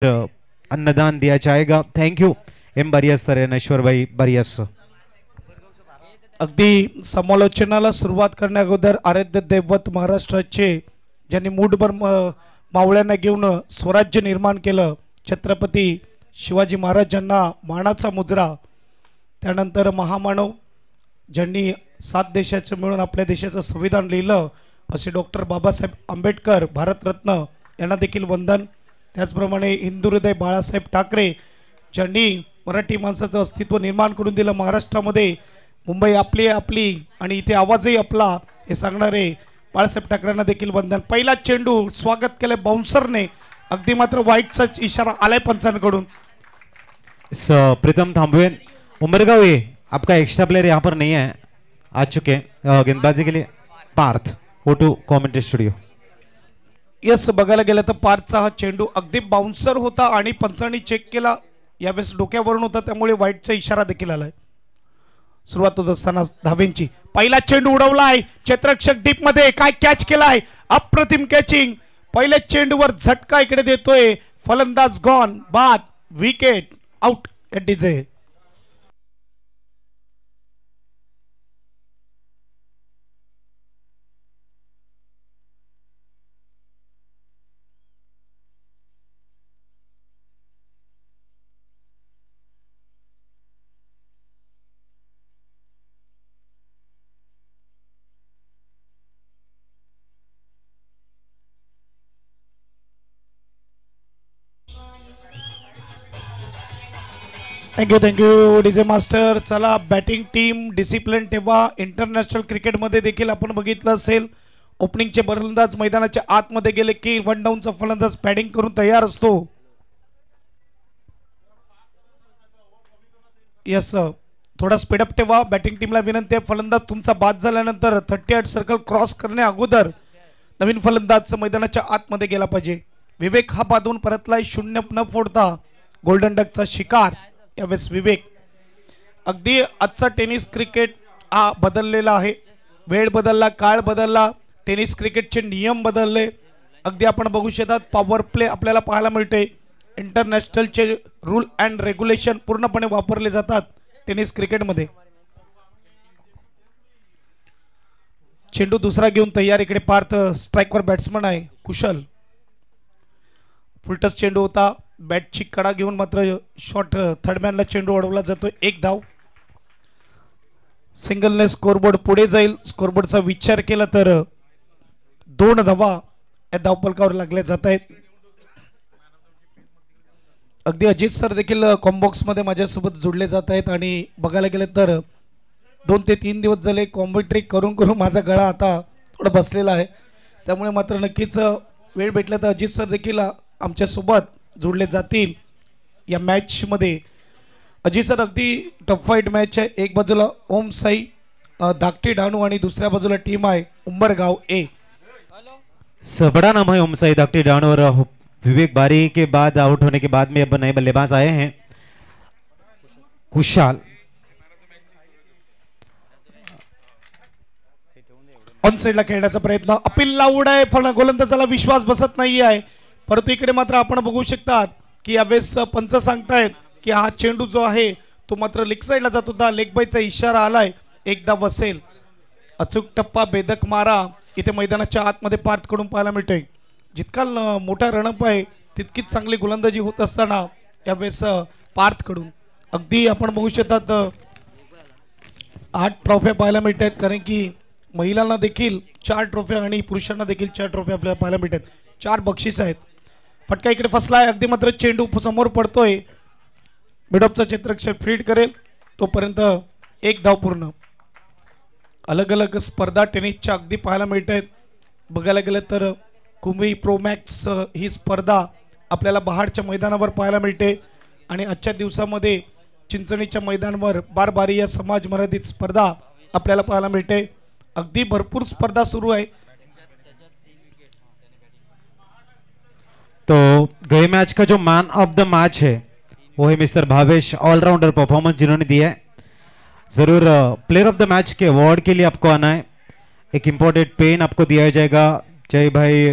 अन्नदान दिया जाएगा। थैंक यू एम बरियस सर, नश्वर भाई बरियस। अगदी समालोचनाला सुरुवात करण्या अगोदर आराध्य दैवत महाराष्ट्राचे ज्यांनी मूठभर मावळ्यांना घेऊन स्वराज्य निर्माण केलं, छत्रपती शिवाजी महाराजांना मानाचा मुजरा, त्यानंतर महामानव ज्यांनी 7 देशाचं मिळून आपल्या देशाचं संविधान लिहिलं असे डॉक्टर बाबासाहेब आंबेडकर भारतरत्न यांना देखील वंदन। त्याचप्रमाणे हिंदू हृदय बाळासाहेब ठाकरे ज्यांनी मराठी माणसाचं अस्तित्व निर्माण करून दिलं महाराष्ट्रामध्ये, मुंबई आपली आपली आणि इथे आवाजही आपला हे सांगणारे बाळासाहेब ठाकरेंना देखील वंदन। पहिला चेंडू स्वागत केले बाउन्सरने, अगदी मात्र वाईटचा इशारा आलाय पंचांकडून। प्रीतम थांबवेन, उमरगाव ये आपका एक्स्ट्रा प्लेयर यहाँ पर नहीं है, आ चुके हैं गेंदबाजी के लिए। Parth go to commentary studio. Yes, बघायला गेलं तर पार्थचा हा चेंडू अगदी बाउन्सर होता आणि पंचांनी चेक केला, यावेळेस डोक्यावरून होता त्यामुळे वाईटचा इशारा देखील आलाय। सुरुवात होत असताना धावेंची पहिला चेंडू उडवलाय, क्षेत्ररक्षक डीप मध्ये काय कॅच केलाय, अप्रतिम कॅचिंग, पहिल्या चेंडूवर झटका इकडे देतोय फलंदाज, गॉन बाद, wicket, out at DJ. Thank you DJ master. चला बॅटिंग टीम डिसिप्लिन ठेवा। इंटरनॅशनल क्रिकेटमध्ये देखील आपण बघितलं असेल, ओपनिंगचे फलंदाज मैदानाच्या आतमध्ये गेले की वन डाऊनचा फलंदाज बॅटिंग करून तयार असतो। यस, थोडा स्पीडअप ठेवा। बॅटिंग टीमला विनंती आहे, फलंदाज तुमचा बाद झाल्यानंतर 38 सर्कल क्रॉस करण्या अगोदर नवीन फलंदाज मैदानाच्या आतमध्ये गेला पाहिजे। विवेक हा बादून परतलाय, 0 न फोडता गोल्डन डकचा शिकार यावेळेस विवेक। अगदी आजचा टेनिस क्रिकेट हा बदललेला आहे, वेळ बदलला, काळ बदलला, टेनिस क्रिकेटचे नियम बदलले। अगदी आपण बघू शकतात पॉवर प्ले आपल्याला पाहायला मिळते, इंटरनॅशनलचे रूल अँड रेग्युलेशन पूर्णपणे वापरले जातात टेनिस क्रिकेटमध्ये। चेंडू दुसरा घेऊन तयार, इकडे पार्थ स्ट्राइकवर बॅट्समन आहे कुशल। फुलटस चेंडू होता, बॅटची कडा घेऊन मात्र शॉट थर्डमॅनला चेंडू अडवला जातो। 1 धाव, सिंगलने स्कोरबोर्ड पुढे जाईल। स्कोरबोर्डचा विचार केला तर 2 धावा या धावफलकावर लागल्या जात आहेत। अगदी अजित सर देखील कॉम्बॉक्स मध्ये माझ्यासोबत जोडले जात आहेत आणि बघायला गेले तर 2 ते 3 दिवस झाले कॉम्बिट्री करून करून माझा गळा आता थोडा बसलेला आहे, त्यामुळे मात्र नक्कीच वेळ भेटला तर अजित सर देखील आमच्यासोबत जोडले जातील या मॅच मध्ये। अजित सर, अगदी टफ फाईट मॅच आहे, एक बाजूला ओम साई धाकटी डानू आणि दुसऱ्या बाजूला टीम आहे उंबरगाव ए। बड़ा नाम है ओम साई धाकटी डानू, और विवेक बारी के बाद आउट होने के बाद में अब नए बल्लेबाज आए हैं कुशाल। ऑन साइडला खेळण्याचा प्रयत्न, अपील लावूड आहे, गोलंदाजाला विश्वास बसत नाही आहे, परंतु इकडे मात्र आपण बघू शकतात की यावेळेस पंच सांगतायत की हा चेंडू जो आहे तो मात्र लेग साइडला जात होता, लेग बायचा इशारा आलाय, एकदा बसेल। अचूक टप्पा, बेदक मारा इथे मैदानाच्या आतमध्ये पार्थ कडून पाहायला मिळतोय। जितका मोठा रणप आहे तितकीच चांगली गोलंदाजी होत असताना यावेळेस पार्थ कडून अगदी आपण बघू शकतात 8 ट्रॉफ्या पाहायला मिळत आहेत, कारण की महिलांना देखील 4 ट्रॉफ्या आणि पुरुषांना देखील 4 ट्रॉफ्या आपल्याला पाहायला मिळतात। 4 बक्षीस आहेत। फटका इकडे फसलाय, अगदी मात्र चेंडू समोर पडतोय, मिडऑफचा क्षेत्ररक्षक फील्ड करेल, तोपर्यंत 1 धाव पूर्ण। अलग अलग स्पर्धा टेनिसच्या अगदी पाहायला मिळत आहेत। बघायला गेलं तर कुंभी प्रो मॅक्स ही स्पर्धा आपल्याला बहाडच्या मैदानावर पाहायला मिळते आणि आजच्या दिवसामध्ये चिंचणीच्या मैदानावर बारबारी या समाज मर्यादित स्पर्धा आपल्याला पाहायला मिळते। अगदी भरपूर स्पर्धा सुरू आहे। तो गए मैच का जो मैन ऑफ द मैच है वो है मिस्टर भावेश, ऑलराउंडर परफॉर्मेंस जिन्होंने दिया है। जरूर प्लेयर ऑफ द मैच के अवार्ड के लिए आपको आना है, एक इम्पोर्टेंट पेन आपको दिया जाएगा। जय भाई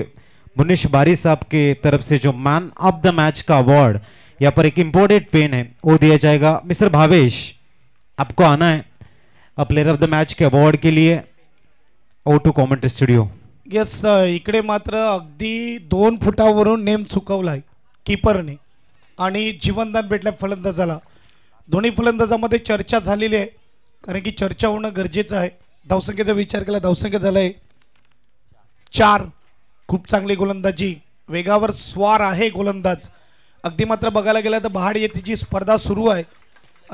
मुनीश बारी साहब के तरफ से जो मैन ऑफ द मैच का अवार्ड यहाँ पर एक इंपोर्टेड पेन है वो दिया जाएगा। मिस्टर भावेश, आपको आना है प्लेयर ऑफ द मैच के अवार्ड के लिए go to commentary studio. Yes, इकडे मात्र अगदी 2 फुटावरून नेम चुकवलाय कीपरने आणि जीवनदान भेटलं फलंदाजाला। दोन्ही फलंदाजामध्ये चर्चा झालेली आहे, कारण की चर्चा होणं गरजेचं आहे। धावसंख्येचा विचार केला, धावसंख्या झालाय 4। खूप चांगली गोलंदाजी, वेगावर स्वार आहे गोलंदाज। अगदी मात्र बघायला गेलं तर बहाड येथे जी स्पर्धा सुरू आहे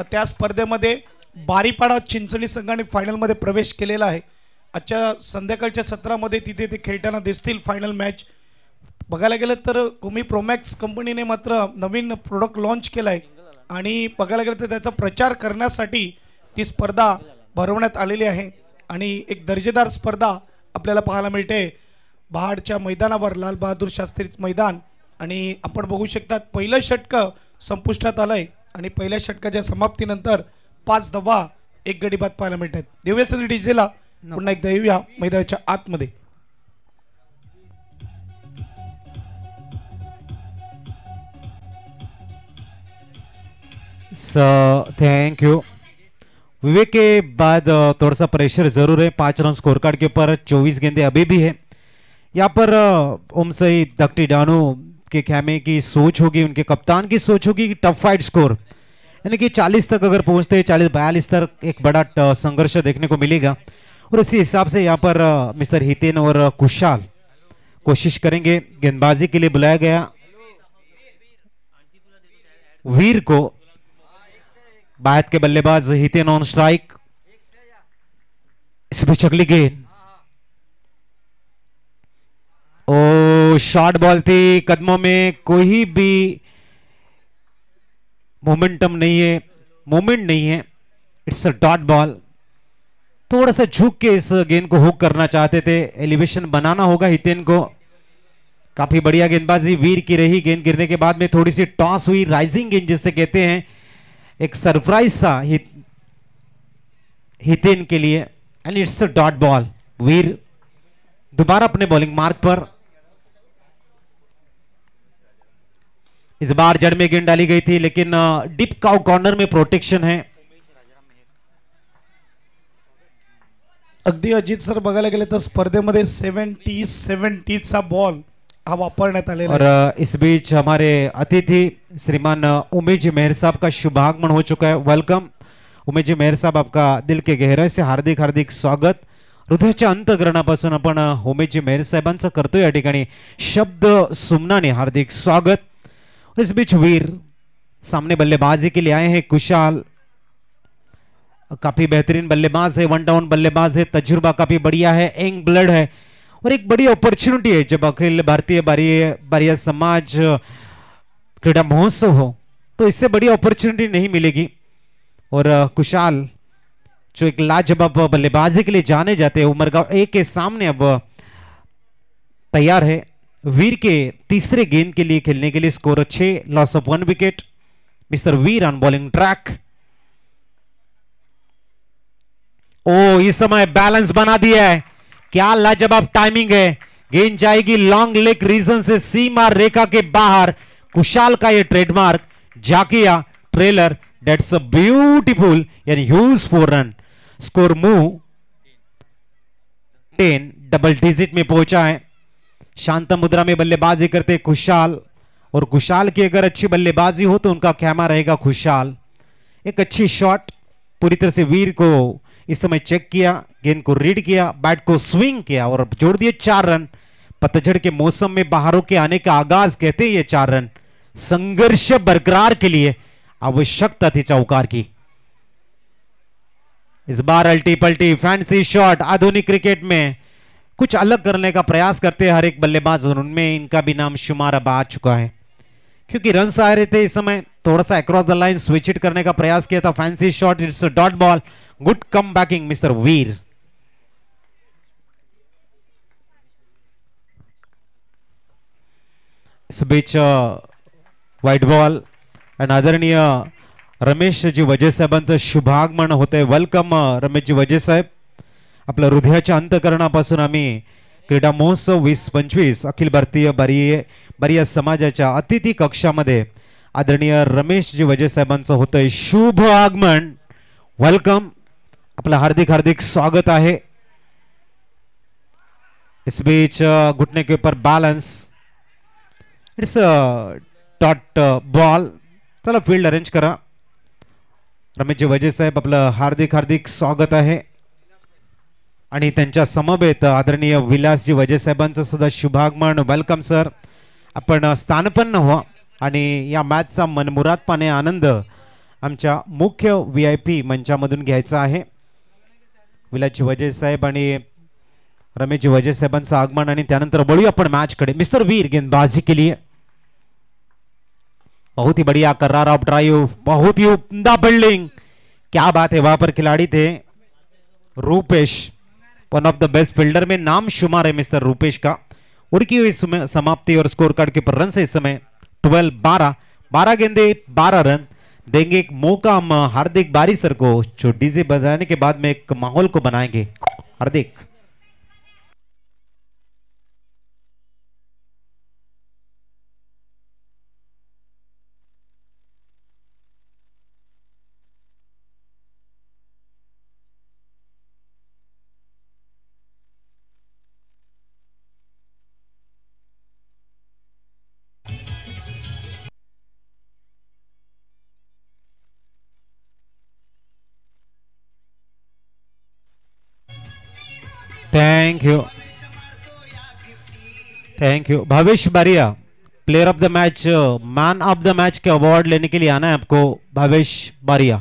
त्या स्पर्धेमध्ये बारीपाडा चिंचणी संघाने फायनलमध्ये प्रवेश केलेला आहे। आजच्या संध्याकाळच्या सत्रामध्ये तिथे ते खेळताना दिसतील फायनल मॅच। बघायला गेलं तर कुमी प्रोमॅक्स कंपनीने मात्र नवीन प्रोडक्ट लॉन्च केलाय आणि बघायला गेलं तर त्याचा प्रचार करण्यासाठी ती स्पर्धा भरवण्यात आलेली आहे आणि एक दर्जेदार स्पर्धा आपल्याला पाहायला मिळते बहाडच्या मैदानावर, लाल बहादूर शास्त्री मैदान। आणि आपण बघू शकता पहिलं षटक संपुष्टात आलंय आणि पहिल्या षटकाच्या समाप्तीनंतर 5 धावा 1 गडी बाद पाहायला मिळतात। देवयास्त्री डीजेला पुन्हा एकदा येऊया मैदानाच्या आतमध्ये। थैंक यू विवेक। के बाद थोड़ा सा प्रेशर जरूर है। 5 रन स्कोर कार्ड के ऊपर 24 गेंदे अभी भी है। यहाँ पर ओम सई दक्टी डानू के खेमे की सोच होगी, उनके कप्तान की सोच होगी कि टफ फाइट स्कोर यानी कि 40 तक अगर पहुंचते हैं, 40-42 तक एक बड़ा संघर्ष देखने को मिलेगा। और इसी हिसाब से यहाँ पर मिस्टर हितेन और कुशाल कोशिश करेंगे। गेंदबाजी के लिए बुलाया गया वीर को, बाद के बल्लेबाज हितेन ऑन स्ट्राइक। इस बीच अगली गेंद, ओ शॉर्ट बॉल थी, कदमों में कोई भी मोमेंटम नहीं है, मोमेंट नहीं है, इट्स अ डॉट बॉल। थोड़ा सा झुक के इस गेंद को हुक करना चाहते थे, एलिवेशन बनाना होगा हितेन को। काफी बढ़िया गेंदबाजी वीर की रही। गेंद गिरने के बाद में थोड़ी सी टॉस हुई, राइजिंग गेंद जिसे कहते हैं, एक सरप्राइज था हितेन के लिए and it's a dot ball. Veer दोबारा अपने बॉलिंग मार्क पर। इस बार जड़ में गेंद डाली गई थी लेकिन डीप काउ कॉर्नर में प्रोटेक्शन है। अगदी अजित सर बघायला गेले तर स्पर्धेमध्ये 70 चा बॉल हा वापरण्यात आलेला और इस बीच हमारे अतिथि श्रीमान उमेश जी मेहर साहब का शुभागमन हो चुका है। वेलकम उमेश जी मेहर साहब, आपका दिल के गहराई से हार्दिक हार्दिक स्वागत। हृदयाच्या अंतःकरणापासून आपण उमेश जी मेहर साहेबांचं करतोय या ठिकाणी शब्द सुमनाने हार्दिक स्वागत। इस बीच वीर सामने बल्लेबाजी के लिए आए हैं। कुशाल काफी बेहतरीन बल्लेबाज है, 1 डाउन बल्लेबाज है, तजुर्बा काफी बढ़िया है, यंग ब्लड है और एक बड़ी अपॉर्चुनिटी है जब अखिल भारतीय बारिया समाज क्रीड़ा महोत्सव हो तो इससे बड़ी अपॉर्चुनिटी नहीं मिलेगी। और कुशाल जो एक लाजवाब बल्लेबाजी के लिए जाने जाते हैं, उमरगांव ए के सामने अब तैयार है। वीर के तीसरे गेंद के लिए खेलने के लिए score 6, loss of 1 wicket. Mister Veer on bowling track. ओ इस समय बैलेंस बना दिया है, क्या लाजवाब टाइमिंग है। गेंद जाएगी लॉन्ग लेग रीजन से सीमा रेखा के बाहर। कुशाल का ये ट्रेडमार्क जाकिया ट्रेलर, दैट्स अ ब्यूटीफुल यानी huge 4 run. Score move 10 double digit में पहुंचा है। शांत मुद्रा में बल्लेबाजी करते खुशाल, और खुशाल की अगर अच्छी बल्लेबाजी हो तो उनका खेमा रहेगा खुशाल। एक अच्छी शॉट पूरी तरह से वीर को इस समय चेक किया, गेंद को रीड किया, बैट को स्विंग किया और जोड़ दिए 4 रन। पतझड़ के मौसम में बाहरों के आने का आगाज कहते हैं ये 4 रन। संघर्ष बरकरार के लिए आवश्यकता थी चौकार की। इस बार अल्टी पल्टी फैंसी शॉट, आधुनिक क्रिकेट में कुछ अलग करने का प्रयास करते हैं हर एक बल्लेबाज, और उनमें इनका भी नाम शुमार अब आ चुका है क्योंकि रन आ रहे थे। इस समय थोड़ा सा across the line switch hit करने का प्रयास किया था। Fancy shot, it's a dot ball. Good come backing mister Veer. इस बीच व्हाइट बॉल आणि आदरणीय रमेश जी वजे साहेबांचं शुभागमन होते। वेलकम रमेश जी वजे साहेब, आपल्या हृदयाच्या अंतःकरणापासून आम्ही क्रीडा महोत्सव 2025 अखिल भारतीय बारिया समाजाच्या अतिथी कक्षामध्ये आदरणीय रमेशजी वजे साहेबांचं होतंय शुभ आगमन. वेलकम, आपलं हार्दिक हार्दिक स्वागत आहे. इस बीच घुटने के ऊपर बैलेंस, इट्स डॉट बॉल. चला फील्ड अरेंज करा. रमेशजी वजे साहेब आपलं हार्दिक हार्दिक स्वागत आहे. आणि त्यांच्या समवेत आदरणीय विलासजी वजे साहेबांचं सुद्धा शुभागमन. Welcome sir. आपण स्थानपन्न व्हा आणि या मॅचचा मनमुरादपणे आनंद आमच्या मुख्य VIP मंचामधून घ्यायचा आहे. विलासजी वजे साहेब आणि रमेशजी वजे साहेबांचं आगमन आणि त्यानंतर बळूया आपण मैच कडे. मिस्टर वीर गेंदबाजी के लिए बहुत ही बढ़िया कर रहा ऑफ ड्राइव, बहुत ही उम्दा बिल्डिंग. क्या बात है, वहां पर खिलाड़ी थे Rupesh, one of the best fielder में नाम शुमार है मिस्टर रूपेश का. उड़की हुई समाप्ति और स्कोर कार्ड के पर रन से इस समय 12 गेंदे 12 रन. देंगे एक मौका हम हार्दिक बारी सर को, जो डीजे बजाने के बाद में एक माहौल को बनाएंगे. Hardik. Thank you. Bhavesh Baria, player of the match, man of the match के अवार्ड लेने के लिए आना है आपको. भावेश बारिया.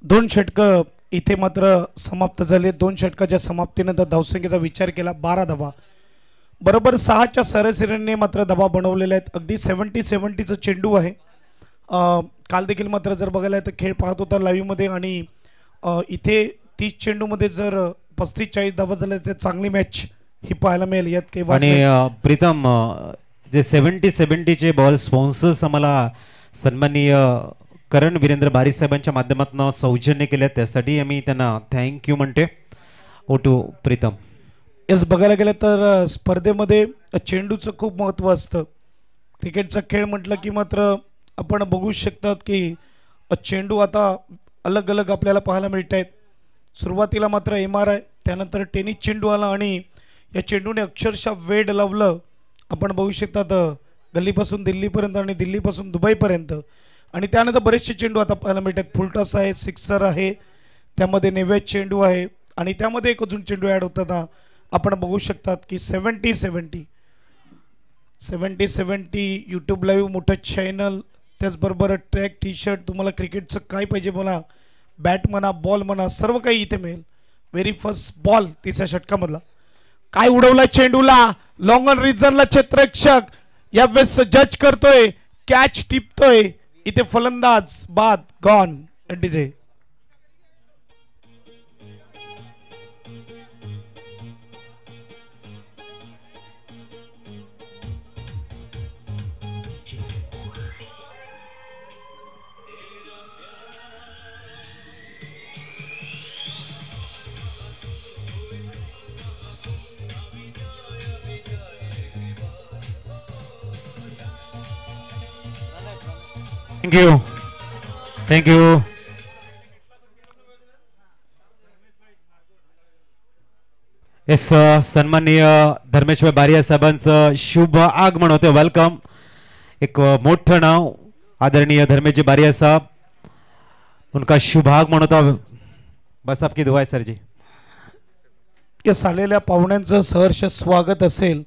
दोन षटक इथे मात्र समाप्त झाले. दोन षटकाच्या समाप्तीनंतर धावसंख्येचा विचार केला 12 धावा, बरोबर 6च्या सरासरीने मात्र धावा बनवलेल्या आहेत. अगदी 70-70चं चेंडू आहे. काल देखील मात्र जर बघायला तर खेळ पाहत होता लाईव्ह मध्ये आणि इथे 30 चेंडूमध्ये जर 35-40 धावा झाल्या तर चांगली मॅच ही पाहायला मिळेल. यात काही आणि प्रीतम, जे 70 चे बॉल स्पॉन्सर्स आम्हाला सन्माननीय करण वीरेंद्र भारी साहेबांच्या माध्यमातून सौजन्य केले, त्यासाठी आम्ही त्यांना थँक्यू म्हणते. ओटू प्रीतम. येस, बघायला गेलं तर स्पर्धेमध्ये चेंडूचं खूप महत्त्व असतं. क्रिकेटचा खेळ म्हटलं की मात्र आपण बघू शकतात की चेंडू आता अलग अलग आपल्याला पाहायला मिळत आहेत. सुरुवातीला मात्र MRI, त्यानंतर टेनिस चेंडू आला आणि या चेंडूने अक्षरशः वेड लावलं. आपण बघू शकतात गल्लीपासून दिल्लीपर्यंत आणि दिल्लीपासून दुबईपर्यंत. आणि त्यानंतर बरेचसे चेंडू आता पाहायला मिळतात. फुलटॉस आहे, सिक्सर आहे, त्यामध्ये नेव्या चेंडू आहे आणि त्यामध्ये एक अजून चेंडू ॲड होताना आपण बघू शकतात की 70-70 यूट्यूब लाईव्ह मोठं चॅनल, त्याचबरोबर ट्रॅक, टी शर्ट, तुम्हाला क्रिकेटचं काय पाहिजे म्हणा, बॅट म्हणा, बॉल म्हणा, सर्व काही इथे मिळेल. व्हेरी फर्स्ट बॉल 3ऱ्या षटकामधला. काय उडवला चेंडूला, लॉंग ऑन रिझनला क्षेत्ररक्षक यावेळेस जज करतोय, कॅच टिपतोय. इथे फलंदाज बाद, gone. DJ thank you. Yes, सन्माननीय धर्मेश्वर बारिया साहेबांचं शुभ आगमन होते. वेलकम. एक मोठं नाव आदरणीय धर्मेशजी बारिया साहब, उनका शुभ आगमन होता. बस आपकी दुआ है सर जी. यस, आलेल्या पाहुण्यांचं सहर्ष स्वागत असेल.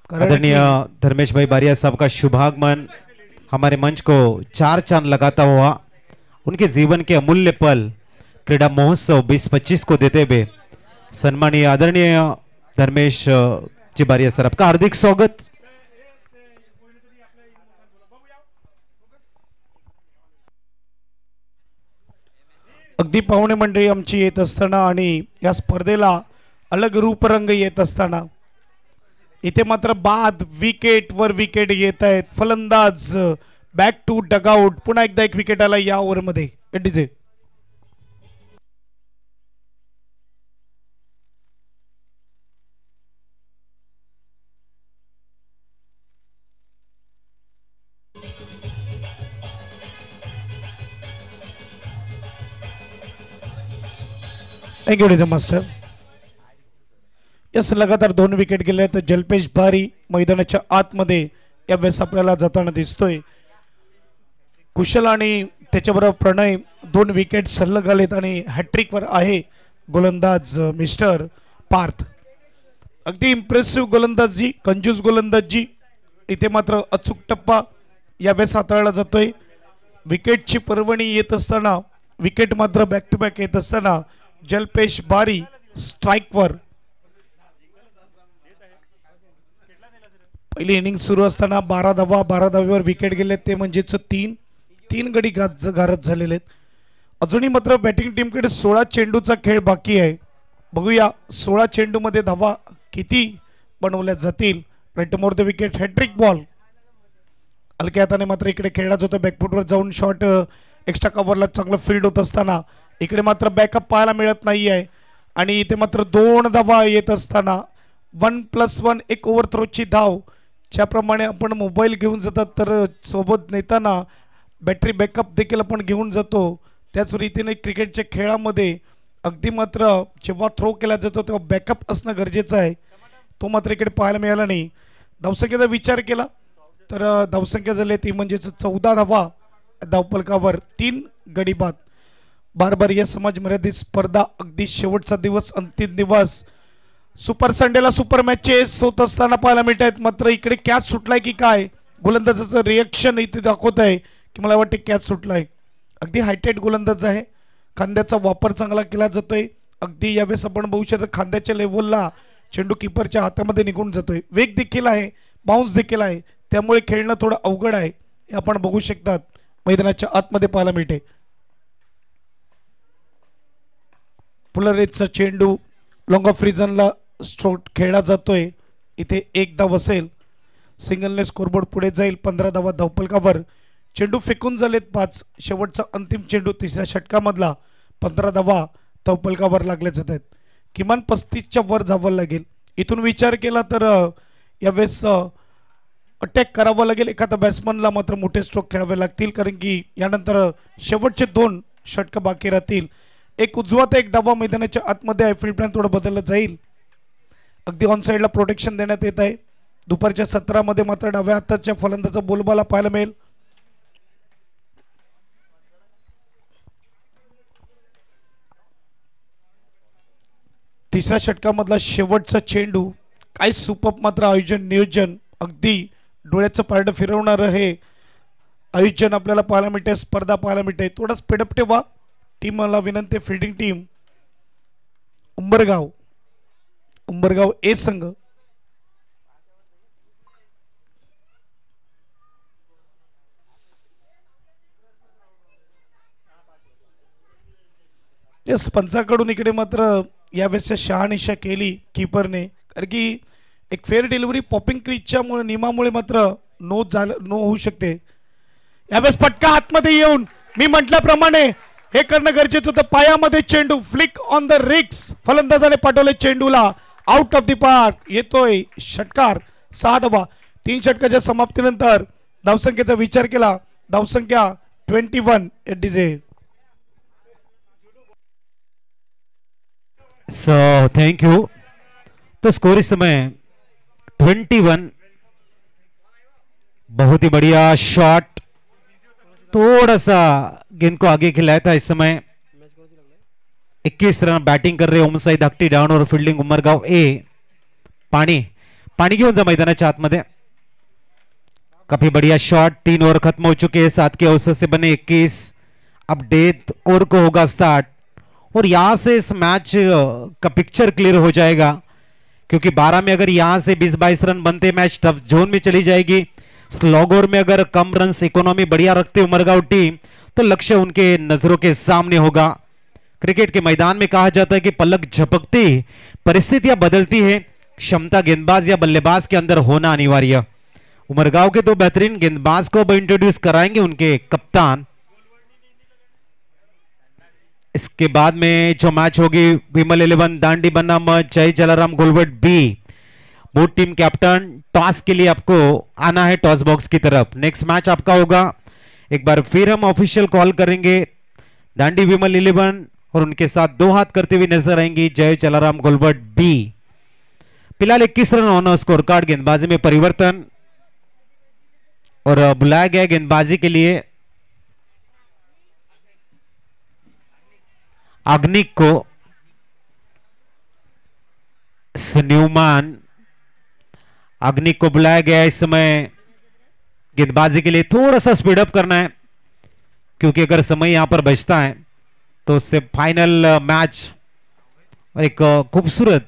आदरणीय धर्मेश भाई बारिया साहब का शुभागमन हमारे मंच को 4 चांद लगाता हुआ, उनके जीवन के अमूल्य पल क्रीडा महोत्सव 2025 को देते हुए सन्माननीय आदरणीय धर्मेश जी बारिया सर, आपका हार्दिक स्वागत. अगदी पाहुणे मंडळी आमची येत असताना आणि या स्पर्धेला अलग रूपरंग येत असताना इथे मात्र बाद, विकेट वर विकेट येत आहेत. फलंदाज बॅक टू डगआउट. पुन्हा एकदा एक विकेट आला या ओव्हरमध्ये. DJ thank you DJ master. Yes, लगातार 2 विकेट गेले तर जल्पेश बारी मैदानाच्या आतमध्ये यावेळेस आपल्याला जाताना दिसतोय. कुशल आणि त्याच्याबरोबर प्रणय 2 विकेट सलग आलेत आणि हॅट्रिकवर आहे गोलंदाज मिस्टर पार्थ. अगदी इम्प्रेसिव्ह गोलंदाजी, कंजूस गोलंदाजी. इथे मात्र अचूक टप्पा यावेळेस हाताळला जातोय. विकेटची पर्वणी येत असताना, विकेट मात्र बॅक टू बॅक येत असताना जल्पेश बारी स्ट्राईकवर. पहिली इनिंग सुरू असताना 12 धावांवर विकेट गेले, ते म्हणजेच 3 गडी गारद झालेले आहेत. अजूनही मात्र बॅटिंग टीमकडे 16 चेंडूचा खेळ बाकी आहे. बघूया 16 चेंडूमध्ये धावा किती बनवल्या जातील. Right more the wicket, hat trick ball. हलक्या हाताने मात्र इकडे खेळला जातो, बॅकफुटवर जाऊन शॉट एक्स्ट्रा कव्हरला चांगलं फील्ड होत असताना इकडे मात्र बॅकअप पाहायला मिळत नाही आहे. आणि इथे मात्र 2 धावा येत असताना 1+1 एक ओव्हर थ्रोची धाव. ज्याप्रमाणे आपण मोबाईल घेऊन जातात तर सोबत नेताना बॅटरी बॅकअप देखील आपण घेऊन जातो, त्याच रीतीने क्रिकेटच्या खेळामध्ये अगदी मात्र जेव्हा थ्रो केला जातो तेव्हा बॅकअप असणं गरजेचं आहे. तो मात्र इकडे पाहायला मिळाला नाही. धावसंख्येचा विचार केला तर धावसंख्या झाली ती म्हणजेच 14 धावा धावफलकावर, 3 गडी बाद. बार या समाज मर्यादित स्पर्धा अगदी शेवटचा दिवस, अंतिम दिवस. सुपर संडेला सुपर मॅचेस होत असताना पाहायला मिळत आहेत. मात्र इकडे कॅच सुटलाय की काय, गोलंदाजाचं रिएक्शन इथे दाखवत आहे की मला वाटते कॅच सुटलाय. अगदी हायटेड गोलंदाज आहे, खांद्याचा वापर चांगला केला जातोय. अगदी यावेळेस आपण बघू शकतो खांद्याच्या लेवलला चेंडू किपरच्या हातामध्ये निघून जातोय. वेग देखील आहे, बाउन्स देखील आहे, त्यामुळे खेळणं थोडं अवघड आहे. हे आपण बघू शकतात मैदानाच्या आतमध्ये पाहायला मिळते. पुलरेजचा चेंडू लॉंग ऑफ रिजनला स्ट्रोक खेळला जातोय. इथे 1 धाव असेल, सिंगलने स्कोरबोर्ड पुढे जाईल. 15 धावा धावफलकावर. चेंडू फेकून झालेत 5. शेवटचा अंतिम चेंडू 3ऱ्या षटकामधला. 15 धावा धावफलकावर लागले जात आहेत. किमान 35च्या वर जावं लागेल. इथून विचार केला तर यावेळेस अटॅक करावा लागेल. एखादा बॅट्समनला मात्र मोठे स्ट्रोक खेळावे लागतील, कारण की यानंतर शेवटचे 2 षटक बाकी राहतील. एक उजवा तर एक डावा मैदानाच्या आतमध्ये आहे. फील्ड प्लॅन थोडं बदललं जाईल. अगदी ऑन साईडला प्रोटेक्शन देण्यात येत आहे. दुपारच्या सत्रामध्ये मात्र डाव्या हाताच्या फलंदाचा बोलबाला पाहायला मिळेल. तिसऱ्या षटकामधला शेवटचा चेंडू. काय सुपर मात्र आयोजन, नियोजन, अगदी डोळ्याचं पारडं फिरवणारं हे आयोजन आपल्याला पाहायला मिळते. स्पर्धा पाहायला मिळते. थोडा स्पीडअप ठेवा. टीमला विनंती, फिल्डिंग टीम उंबरगाव ए संघ. यस, पंचाकडून इकडे मात्र यावेळेस शहानिशा केली कीपरने, कारण की एक फेअर डिलिव्हरी पॉपिंग क्रीजच्या नियमामुळे मात्र नो होऊ शकते. यावेळेस फटका आतमध्ये येऊन मी म्हटल्याप्रमाणे हे करणं गरजेचं होतं. पायामध्ये चेंडू, फ्लिक ऑन द रिक्स. फलंदाजाने पाठवले चेंडूला आउट ऑफ द पार्क. येतोय षटकार. 6 धावा. 3 षटकाच्या समाप्तीनंतर धावसंख्येचा विचार केला, धावसंख्या 21 डीजे. So thank you. तो स्कोर इस समय 21. बहुत ही बढ़िया शॉट. थोड़ा सा गेंद को आगे खिलाया था. इस समय 21 रन बैटिंग कर रहे ओम साई धाकटी डाउन और फील्डिंग उमरगाव ए. पाणी घेऊन जा मैदानाच्या आतमध्ये. काफी बढ़िया शॉट. 3 ओवर खत्म हो चुके हैं. 7 के अवसर से बने 21. अब 1.5 ओवर को होगा स्टार्ट और यहां से इस मैच का पिक्चर क्लियर हो जाएगा, क्योंकि 12 में अगर यहां से 20-22 रन बनते मैच टफ जोन में चली जाएगी. स्लॉग ओवर में अगर कम रन इकोनॉमी बढ़िया रखते उमरगांव टीम तो लक्ष्य उनके नजरों के सामने होगा. क्रिकेट के मैदान में कहा जाता है कि पलक झपकते ही परिस्थितियां बदलती है. क्षमता गेंदबाज या बल्लेबाज के अंदर होना अनिवार्य. उमरगांव के 2 बेहतरीन गेंदबाज को अब इंट्रोड्यूस कराएंगे उनके कप्तान. इसके बाद में जो मैच होगी विमल 11 दांडी बनाम Jai Jalaram Golwat B. Both team captain toss के लिए आपको आना है टॉस बॉक्स की तरफ. नेक्स्ट मैच आपका होगा. एक बार फिर हम ऑफिशियल कॉल करेंगे. दांडी विमल 11 और उनके साथ 2 हाथ करते हुए नजर आएंगी जय चलाराम गोलवर्ड बी। फिलहाल 21 रन ऑन स्कोर कार्ड। गेंदबाजी में परिवर्तन और बुलाया गया गेंदबाजी के लिए अग्निक को। न्यूमान अग्निक को बुलाया गया इस समय गेंदबाजी के लिए। थोड़ा सा स्पीड अप करना है क्योंकि अगर समय यहां पर बचता है तो उससे फाइनल मैच और एक खूबसूरत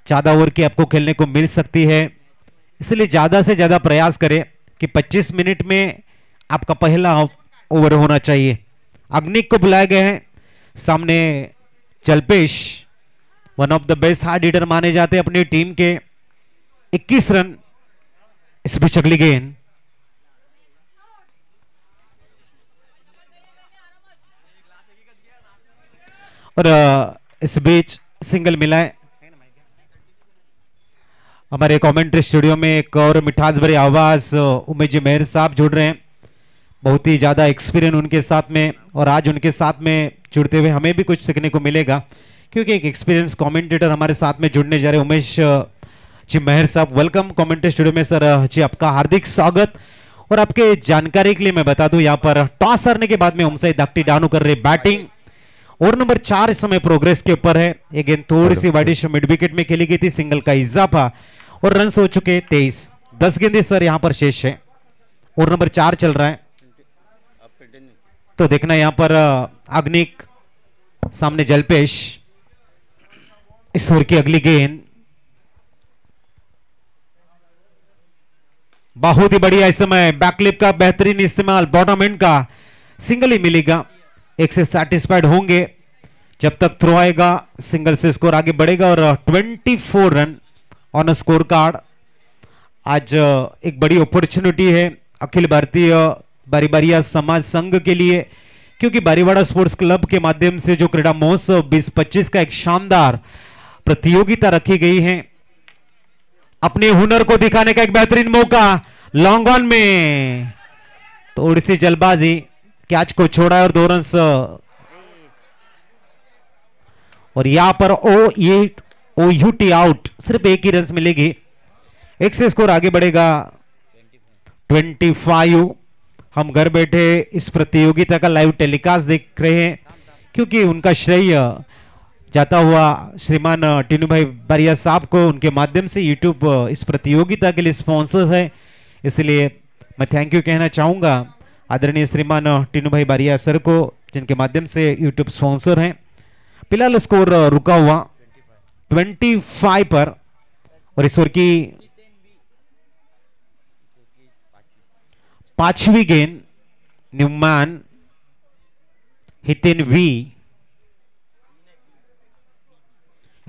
14 ओवर की आपको खेलने को मिल सकती है। इसलिए ज्यादा से ज्यादा प्रयास करें कि 25 मिनट में आपका पहला ओवर होना चाहिए। अग्निक को बुलाया गया है। सामने Jalpesh one of the best hard hitter माने जाते हैं अपनी टीम के। 21 रन। इस बीच अगली गेंद और इस बीच सिंगल मिला है। हमारे कमेंट्री स्टूडियो में एक और मिठास भरी आवाज उमेश जी मेहर साहब जुड़ रहे हैं। बहुत ही ज्यादा एक्सपीरियंस उनके साथ में, और आज उनके साथ में जुड़ते हुए हमें भी कुछ सीखने को मिलेगा क्योंकि एक एक्सपीरियंस कमेंटेटर हमारे साथ में जुड़ने जा रहे हैं। उमेश जी मेहर साहब, वेलकम कमेंट्री स्टूडियो में सर जी, आपका हार्दिक स्वागत। और आपके जानकारी के लिए मैं बता दूं, यहाँ पर टॉस हारने के बाद में उमसाई दागटी डानू कर रहे बैटिंग। ओवर नंबर 4 इस समय प्रोग्रेस के ऊपर है। ये गेंद थोड़ी सी वाइडिश मिड विकेट में खेली गई थी, सिंगल का इजाफा और रन हो चुके 23। 10 गेंदें सर यहाँ पर शेष है। ओवर नंबर 4 चल रहा है तो देखना यहां पर अग्निक सामने जल्पेश। इस ओवर की अगली गेंद बहुत ही बढ़िया इस समय बैकलिप का बेहतरीन इस्तेमाल, बॉटम एंड का सिंगल ही मिलेगा। एक से सैटिस्फाइड होंगे जब तक थ्रो आएगा, सिंगल से स्कोर आगे बढ़ेगा और 24 रन ऑन स्कोर कार्ड। आज एक बड़ी अपॉर्चुनिटी है अखिल भारतीय बारीबारिया समाज संघ के लिए, क्योंकि बारीवाड़ा स्पोर्ट्स क्लब के माध्यम से जो क्रीड़ा महोत्सव 2025 का एक शानदार प्रतियोगिता रखी गई है, अपने हुनर को दिखाने का एक बेहतरीन मौका। लॉन्ग ऑन में थोड़ी सी जल्दबाजी, कैच को छोड़ा और 2 रन। और यहां पर OUT आउट, सिर्फ 1 ही रन मिलेगी। 1 से स्कोर आगे बढ़ेगा 25। हम घर बैठे इस प्रतियोगिता का लाइव टेलीकास्ट देख रहे हैं क्योंकि उनका श्रेय जाता हुआ श्रीमान टीनू भाई बारिया साहब को, उनके माध्यम से यूट्यूब इस प्रतियोगिता के लिए स्पॉन्सर है। इसलिए मैं थैंक यू कहना चाहूंगा आदरणीय श्रीमान टीनू भाई बारिया सर को, जिनके माध्यम से यूट्यूब स्पॉन्सर हैं। फिलहाल स्कोर रुका हुआ 25 पर। और इस ओवर की 5वीं गेंद Newman Hiten B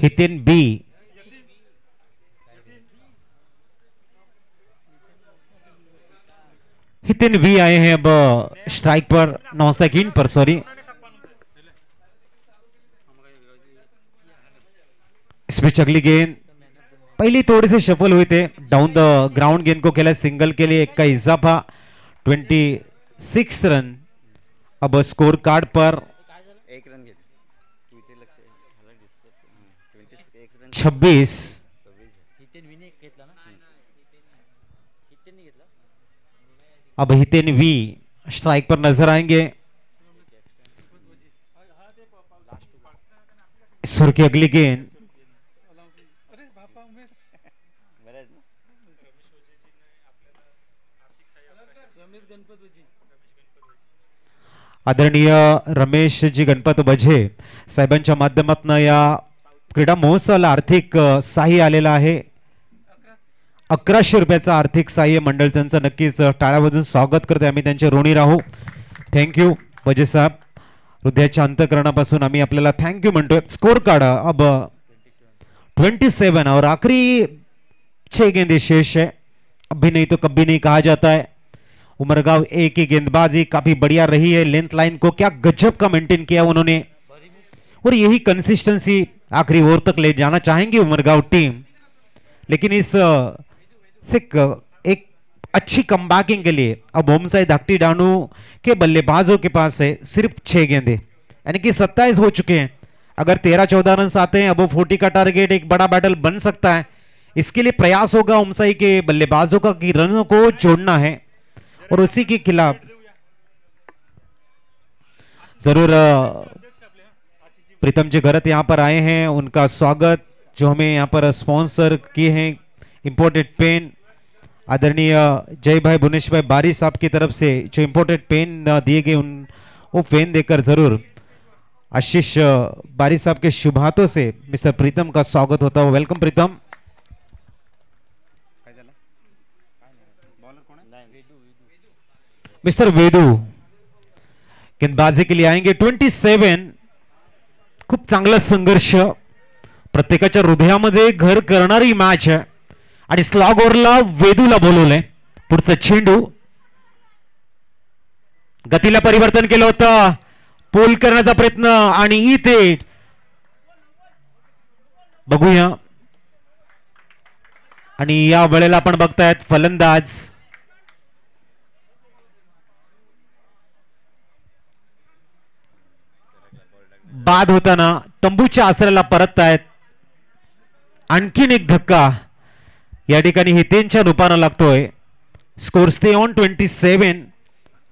Hiten B आए हैं अब स्ट्राइक पर 9 सेकंड पर, सॉरी। इस बीच अगली गेंद पहली थोड़ी से सफल हुए थे, डाउन द ग्राउंड गेंद को खेला, सिंगल के लिए 1 का इजाफा। 26 रन अब स्कोर कार्ड पर। 26 अब हितेन वी स्ट्राइक पर नजर आएंगे। सुर की अगली गेंद आदरणीय रमेश जी गणपत बझे साहेबांच्या माध्यमातून या क्रीडा महोत्सवाला आर्थिक सहाय्य आलेलं आहे। 1100 रुपयाचं आर्थिक सहाय्य मंडळ त्यांचं नक्कीच टाळ्या वाजवून स्वागत करते, आम्ही त्यांचे ऋणी राहू। थँक्यू बजे साहब, हृदयाच्या अंतःकरणापासून आम्ही आपल्याला थँक्यू म्हणतोय। स्कोर कार्ड अब 27 और आखिरी 6 गेंदें शेष है। अभी नहीं तो कभी नहीं कहा जाता है। उमरगांव ए की गेंदबाजी काफी बढ़िया रही है, लेंथ लाइन को क्या गजब का मेंटेन किया उन्होंने, और यही कंसिस्टेंसी आखिरी ओवर तक ले जाना चाहेंगे उमरगांव टीम। लेकिन इस से एक अच्छी कमबैकिंग के लिए अब ओमसाई धाकटी डानू के बल्लेबाजों के पास है सिर्फ 6 गेंदे, यानी कि 27 हो चुके हैं। अगर 13-14 रन आते हैं, अब वो 40 का टारगेट एक बड़ा बैटल बन सकता है। इसके लिए प्रयास होगा ओमसाई के बल्लेबाजों का कि रनों को जोड़ना है और उसी के खिलाफ जरूर प्रीतम जी गरत यहां पर आए हैं, उनका स्वागत जो हमें यहां पर स्पॉन्सर किए हैं इंपोर्टेड पेन आदरणीय जय भाई भुवनेश भाई बारी साहब की तरफ से जो इंपोर्टेड पेन दिए गए उन वो पेन देकर जरूर आशीष बारी साहब के शुभ हाथों से मिस्टर प्रीतम का स्वागत होता है। वेलकम प्रीतम। मिस्टर वेदू गेंदबाजी के लिए आएंगे 27। खूप चांगला संघर्ष, प्रत्येकाच्या हृदयामध्ये घर करणारी मॅच आहे आणि स्लॉग ओव्हरला वेदूला बोलवलंय। पुढचं चेंडू गतीला परिवर्तन केलं होतं, पोल करण्याचा प्रयत्न आणि इथे बघूया आणि या वेळेला आपण बघतायत फलंदाज बाद होताना तंबूच्या आसऱ्याला परततायत। आणखीन एक धक्का या ठिकाणी हितेंच्या रूपानं लागतोय। Score stay on 27,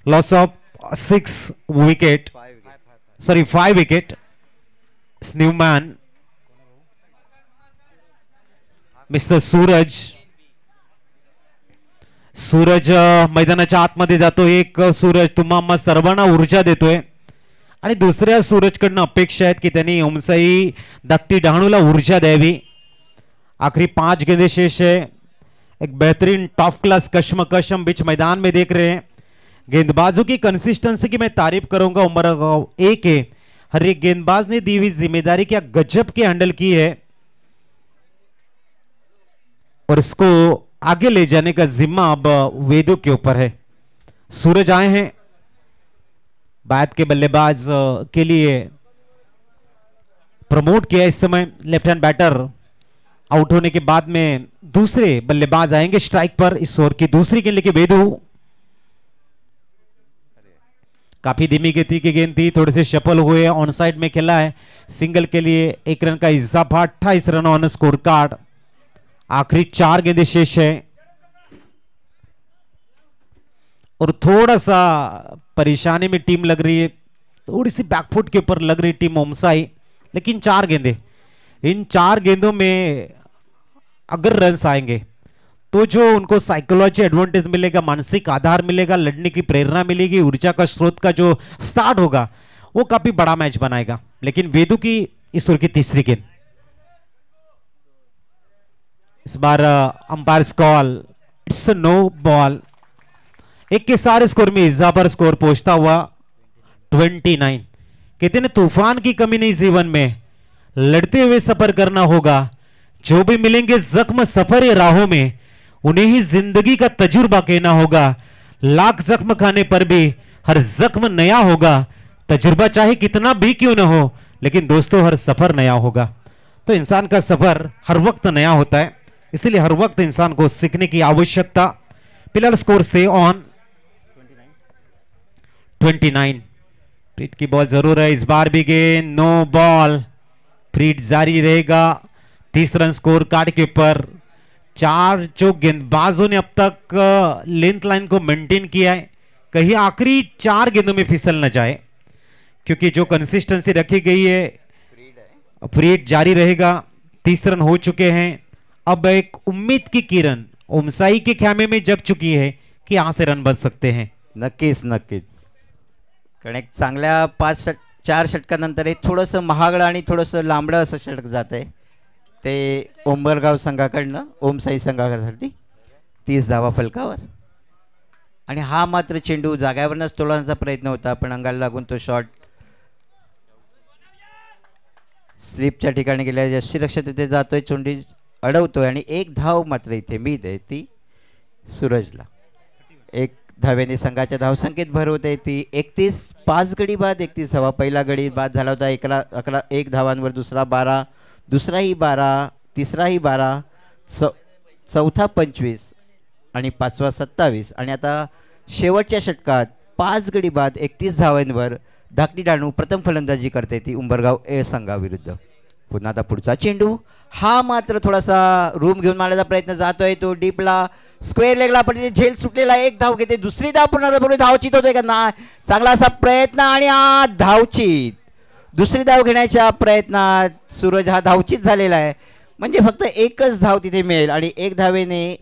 loss of 6 wicket, sorry 5 wicket. New man mister Suraj मैदानाच्या आतमध्ये जातो। एक सूरज तुम्हा सर्वांना ऊर्जा देतोय आणि दुसऱ्या सूरजकडनं अपेक्षा आहेत की त्यांनी ओमसाई धाकटी डहाणूला ऊर्जा द्यावी। आखिरी 5 गेंदें शेष है। एक बेहतरीन टॉप क्लास कशमकश हम बीच मैदान में देख रहे हैं। गेंदबाजों की कंसिस्टेंसी की मैं तारीफ करूंगा। उम्र 1 है, हर एक गेंदबाज ने दी हुई जिम्मेदारी क्या गजब की हैंडल की है और इसको आगे ले जाने का जिम्मा अब वेदू के ऊपर है। सूरज आए हैं बैट के बल्लेबाज के लिए प्रमोट किया। इस समय लेफ्ट हैंड बैटर आउट होने के बाद में दूसरे बल्लेबाज आएंगे स्ट्राइक पर। इस ओवर की दूसरी गेंद लेके वेदू, काफी धीमी गति की गेंद थी, थोड़े से शफल हुए, ऑन साइड में खेला है। सिंगल के लिए 1 रन का इजाफा, 28 रन ऑन स्कोर कार्ड। आखिरी 4 गेंदें शेष है और थोड़ा सा परेशानी में टीम लग रही है, थोड़ी सी बैकफुट के ऊपर लग रही टीम ओमसाई। लेकिन 4 गेंदें, इन 4 गेंदों में अगर रन्स आएंगे तो जो उनको साइकोलॉजी एडवांटेज मिलेगा, मानसिक आधार मिलेगा, लड़ने की प्रेरणा मिलेगी, ऊर्जा का स्रोत का जो स्टार्ट होगा वो काफी बड़ा मैच बनाएगा। लेकिन वेदू की इस ओवर की तीसरी गेंद, इस बार umpire call it's no ball. 1 के सारे स्कोर में इजाफा, स्कोर पहुंचता हुआ 29। कहते हैं तूफान की कमी नहीं जीवन में, लड़ते हुए सफर करना होगा। जो भी मिलेंगे जख्म सफर राहों में, उन्हें ही जिंदगी का तजुर्बा कहना होगा। लाख जख्म खाने पर भी हर जख्म नया होगा। तजुर्बा चाहे कितना भी क्यों ना हो, लेकिन दोस्तों हर सफर नया होगा। तो इंसान का सफर हर वक्त नया होता है, इसलिए हर वक्त इंसान को सीखने की आवश्यकता। फिलहाल स्कोर स्टे ऑन 29। प्रीत की बॉल जरूर है, इस बार भी गेंद नो बॉल। प्रीत जारी रहेगा 30 रन स्कोर कार्ड के ऊपर। 4 जो गेंदबाजों ने अब तक लेंथ लाइन को मेंटेन किया है, कहीं आखिरी 4 गेंदों में फिसल न जाए, क्योंकि जो कंसिस्टेंसी रखी गई है प्रीत जारी रहेगा। 30 रन हो चुके हैं। अब एक उम्मीद की किरण ओमसाई के खेमे में जग चुकी है कि यहां से रन बन सकते हैं। नक्कीच नक्कीच, कारण एक चांगल्या 4 षटकानंतर हे थोडंसं महागडं आणि थोडंसं लांबडं असं षटक जात आहे ते उंबरगाव संघाकडनं ओमसाई संघासाठी 30 धावा फलकावर। आणि हा मात्र चेंडू जाग्यावरच तोडण्याचा प्रयत्न होता, पण अंगाला लागून तो शॉट स्लिपच्या ठिकाणी गेल्या। यष्टीरक्षक तिथे जातोय, चोंडी अडवतोय आणि 1 धाव मात्र इथे मीद आहे ती सूरजला। 1 धाव्याने संघाच्या धावसंख्येत भर होते ती 31। 5 गडी बाद 31 धावा। पहिला गडी बाद झाला होता 1 धावांवर, दुसरा 12, दुसराही 12, तिसराही 12, चौथा 25 आणि 5वा 27 आणि आता शेवटच्या षटकात 5 गडी बाद 31 धावांवर धाकटी डहाणू प्रथम फलंदाजी करते ती उंबरगाव ए संघाविरुद्ध. पुन्हा आता पुढचा चेंडू हा मात्र थोडासा रूम घेऊन मारण्याचा प्रयत्न जातोय तो डीपला स्क्वेअर लेगला पण तिथे झेल सुटलेला एक धाव घेते दुसरी धाव पुन्हा धावचित होतोय का ना चांगला असा प्रयत्न आणि हा धावचित दुसरी धाव घेण्याच्या प्रयत्नात सूरज हा धावचित झालेला आहे म्हणजे फक्त एकच धाव तिथे मिळेल आणि एक धावेने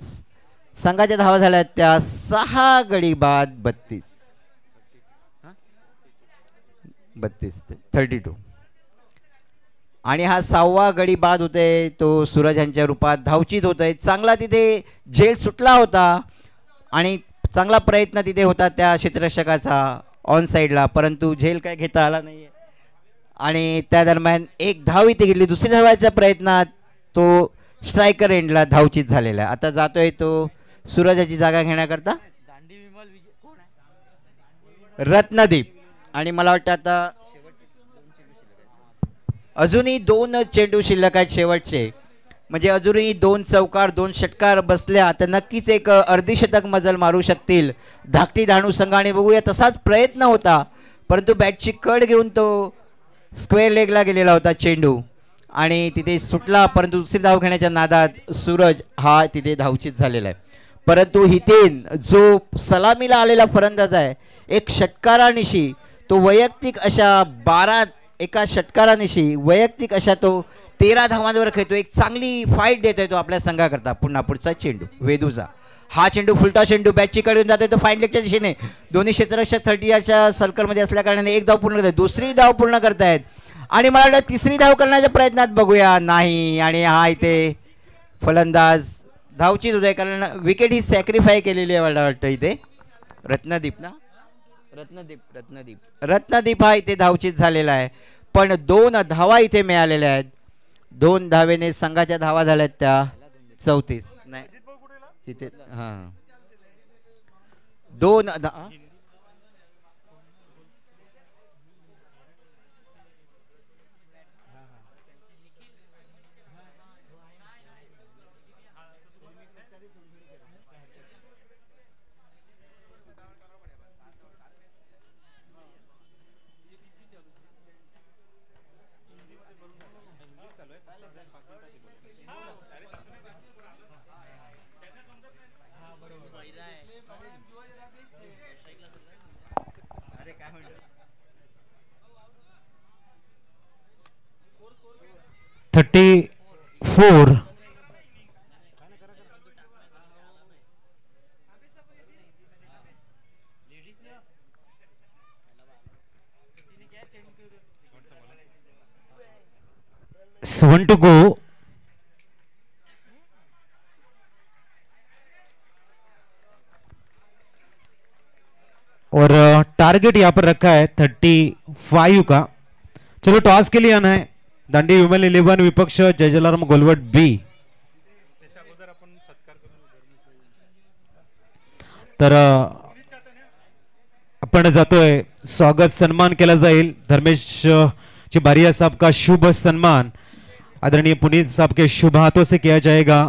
संघाच्या धावा झाल्या त्या 6 गडी बाद 32 आणि हा 6वा गडी बाद होतोय तो सूरज यांच्या रूपात धावचित होतोय चांगला तिथे झेल सुटला होता आणि चांगला प्रयत्न तिथे होता त्या क्षेत्ररक्षकाचा ऑन साईडला परंतु झेल काय घेता आला नाही आणि त्या दरम्यान एक धाव इथे घेतली दुसरी धावाच्या प्रयत्नात तो स्ट्रायकर एंडला धावचित झालेला आहे. आता जातोय तो सूरजाची जागा घेण्याकरता रत्नदीप आणि मला वाटतं आता अजूनही 2 चेंडू शिल्लक आहेत शेवटचे म्हणजे अजूनही 2 चौकार 2 षटकार बसल्या तर नक्कीच एक अर्धशतक मजल मारू शकतील धाकटी डहाणू संघाने. बघूया तसाच प्रयत्न होता परंतु बॅटची कड घेऊन तो स्क्वेअर लेगला गेलेला होता चेंडू आणि तिथे सुटला परंतु दुसरी धाव घेण्याच्या नादात सूरज हा तिथे धावचित झालेला आहे. परंतु हितेन जो सलामीला आलेला फलंदाज आहे एक षटकारानिशी तो वैयक्तिक अशा 12 एका षटकारानिशी वैयक्तिक अशा तो 13 धावांवर खेळतो एक चांगली फाईट देतोय तो आपल्या संघाकरता. पुन्हा पुढचा चेंडू वेदूचा हा चेंडू फुलटा चेंडू बॅटची कडून जातोय तो फाईन लेगच्या दिशेने दोन्ही क्षेत्ररक्षक 30च्या सर्कलमध्ये असल्या कारणाने एक धाव पूर्ण करतायत दुसरी धाव पूर्ण करतायत आणि मला वाटतं तिसरी धाव करण्याच्या प्रयत्नात बघूया नाही आणि हा इथे फलंदाज धावचित होतोय कारण विकेट ही सॅक्रिफाय केलेली आहे मला वाटतं इथे रत्नदीप हा इथे धावचित झालेला आहे पण 2 धावा इथे मिळालेल्या आहेत 2 धावेने संघाच्या धावा झाल्यात त्या 34 नाही तिथे हां 2 34 7 to go. और टारगेट यहाँ पर रखा है 35 का. चलो टॉस के लिए आना है दांडी वुमेन 11 विपक्ष जय जलाराम गोलवट बी. तर आपण जातोय स्वागत सन्मान केला जाईल धर्मेश जी बारिया साहब का शुभ सन्मान आदरणीय पुनीत साहब के शुभ हाथों से किया जाएगा.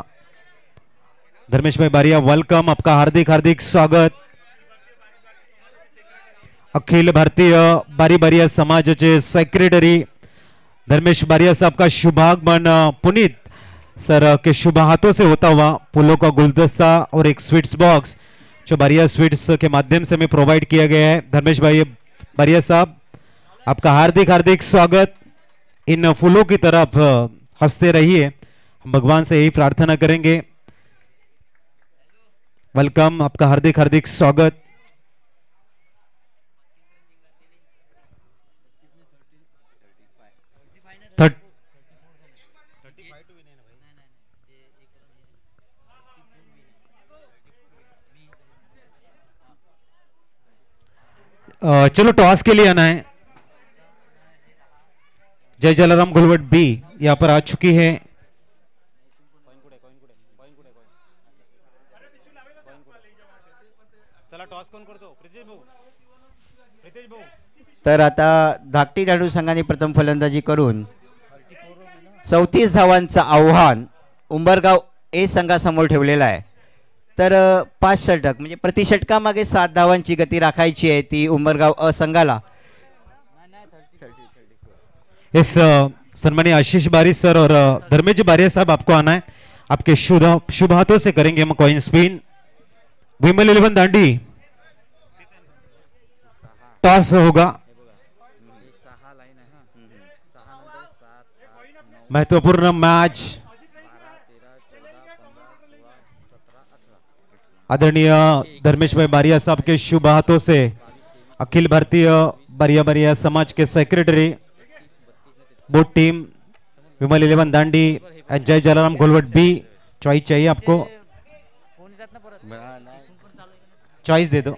धर्मेश भाई बारिया वेलकम आपका हार्दिक हार्दिक स्वागत. अखिल भारतीय बारी बारिया समाजाचे सेक्रेटरी धर्मेश बारिया साहब का शुभागमन पुनीत सर के शुभ हाथों से होता हुआ फूलों का गुलदस्ता और एक स्वीट्स बॉक्स जो बारिया स्वीट्स के माध्यम से हमें प्रोवाइड किया गया है. धर्मेश भाई बारिया साहब आपका हार्दिक हार्दिक स्वागत. इन फूलों की तरफ हंसते रहिए हम भगवान से यही प्रार्थना करेंगे. वेलकम आपका हार्दिक हार्दिक स्वागत. चलो टॉस के लिए आना है. जय जलाराम गोलवट बी यहां पर आ चुकी है. तर आता धाकटी डहाणू संघाने प्रथम फलंदाजी करून 34 धावांचं आव्हान उंबरगाव ए संघासमोर ठेवलेलं आहे. तर 5 षटक म्हणजे प्रति षटकामागे 7 धावांची गती राखायची आहे ती उंबरगाव अ संघाला. इस सन्माननीय आशीष बारी सर और धर्मेश जी बारिया साहब आपको आना है, आपके शुभ हाथों से करेंगे हम कॉइन स्पिन. विमल 11 दांडी टॉस होगा. महत्वपूर्ण मैच आदरणीय धर्मेश भाई बारिया साहब के शुभ हाथों से अखिल भारतीय बारिया बारिया समाज के secretary board team Vimal 11 Dandi and जय जलाराम घोलवट बी. चॉइस चाहिए आपको, चॉइस दे दो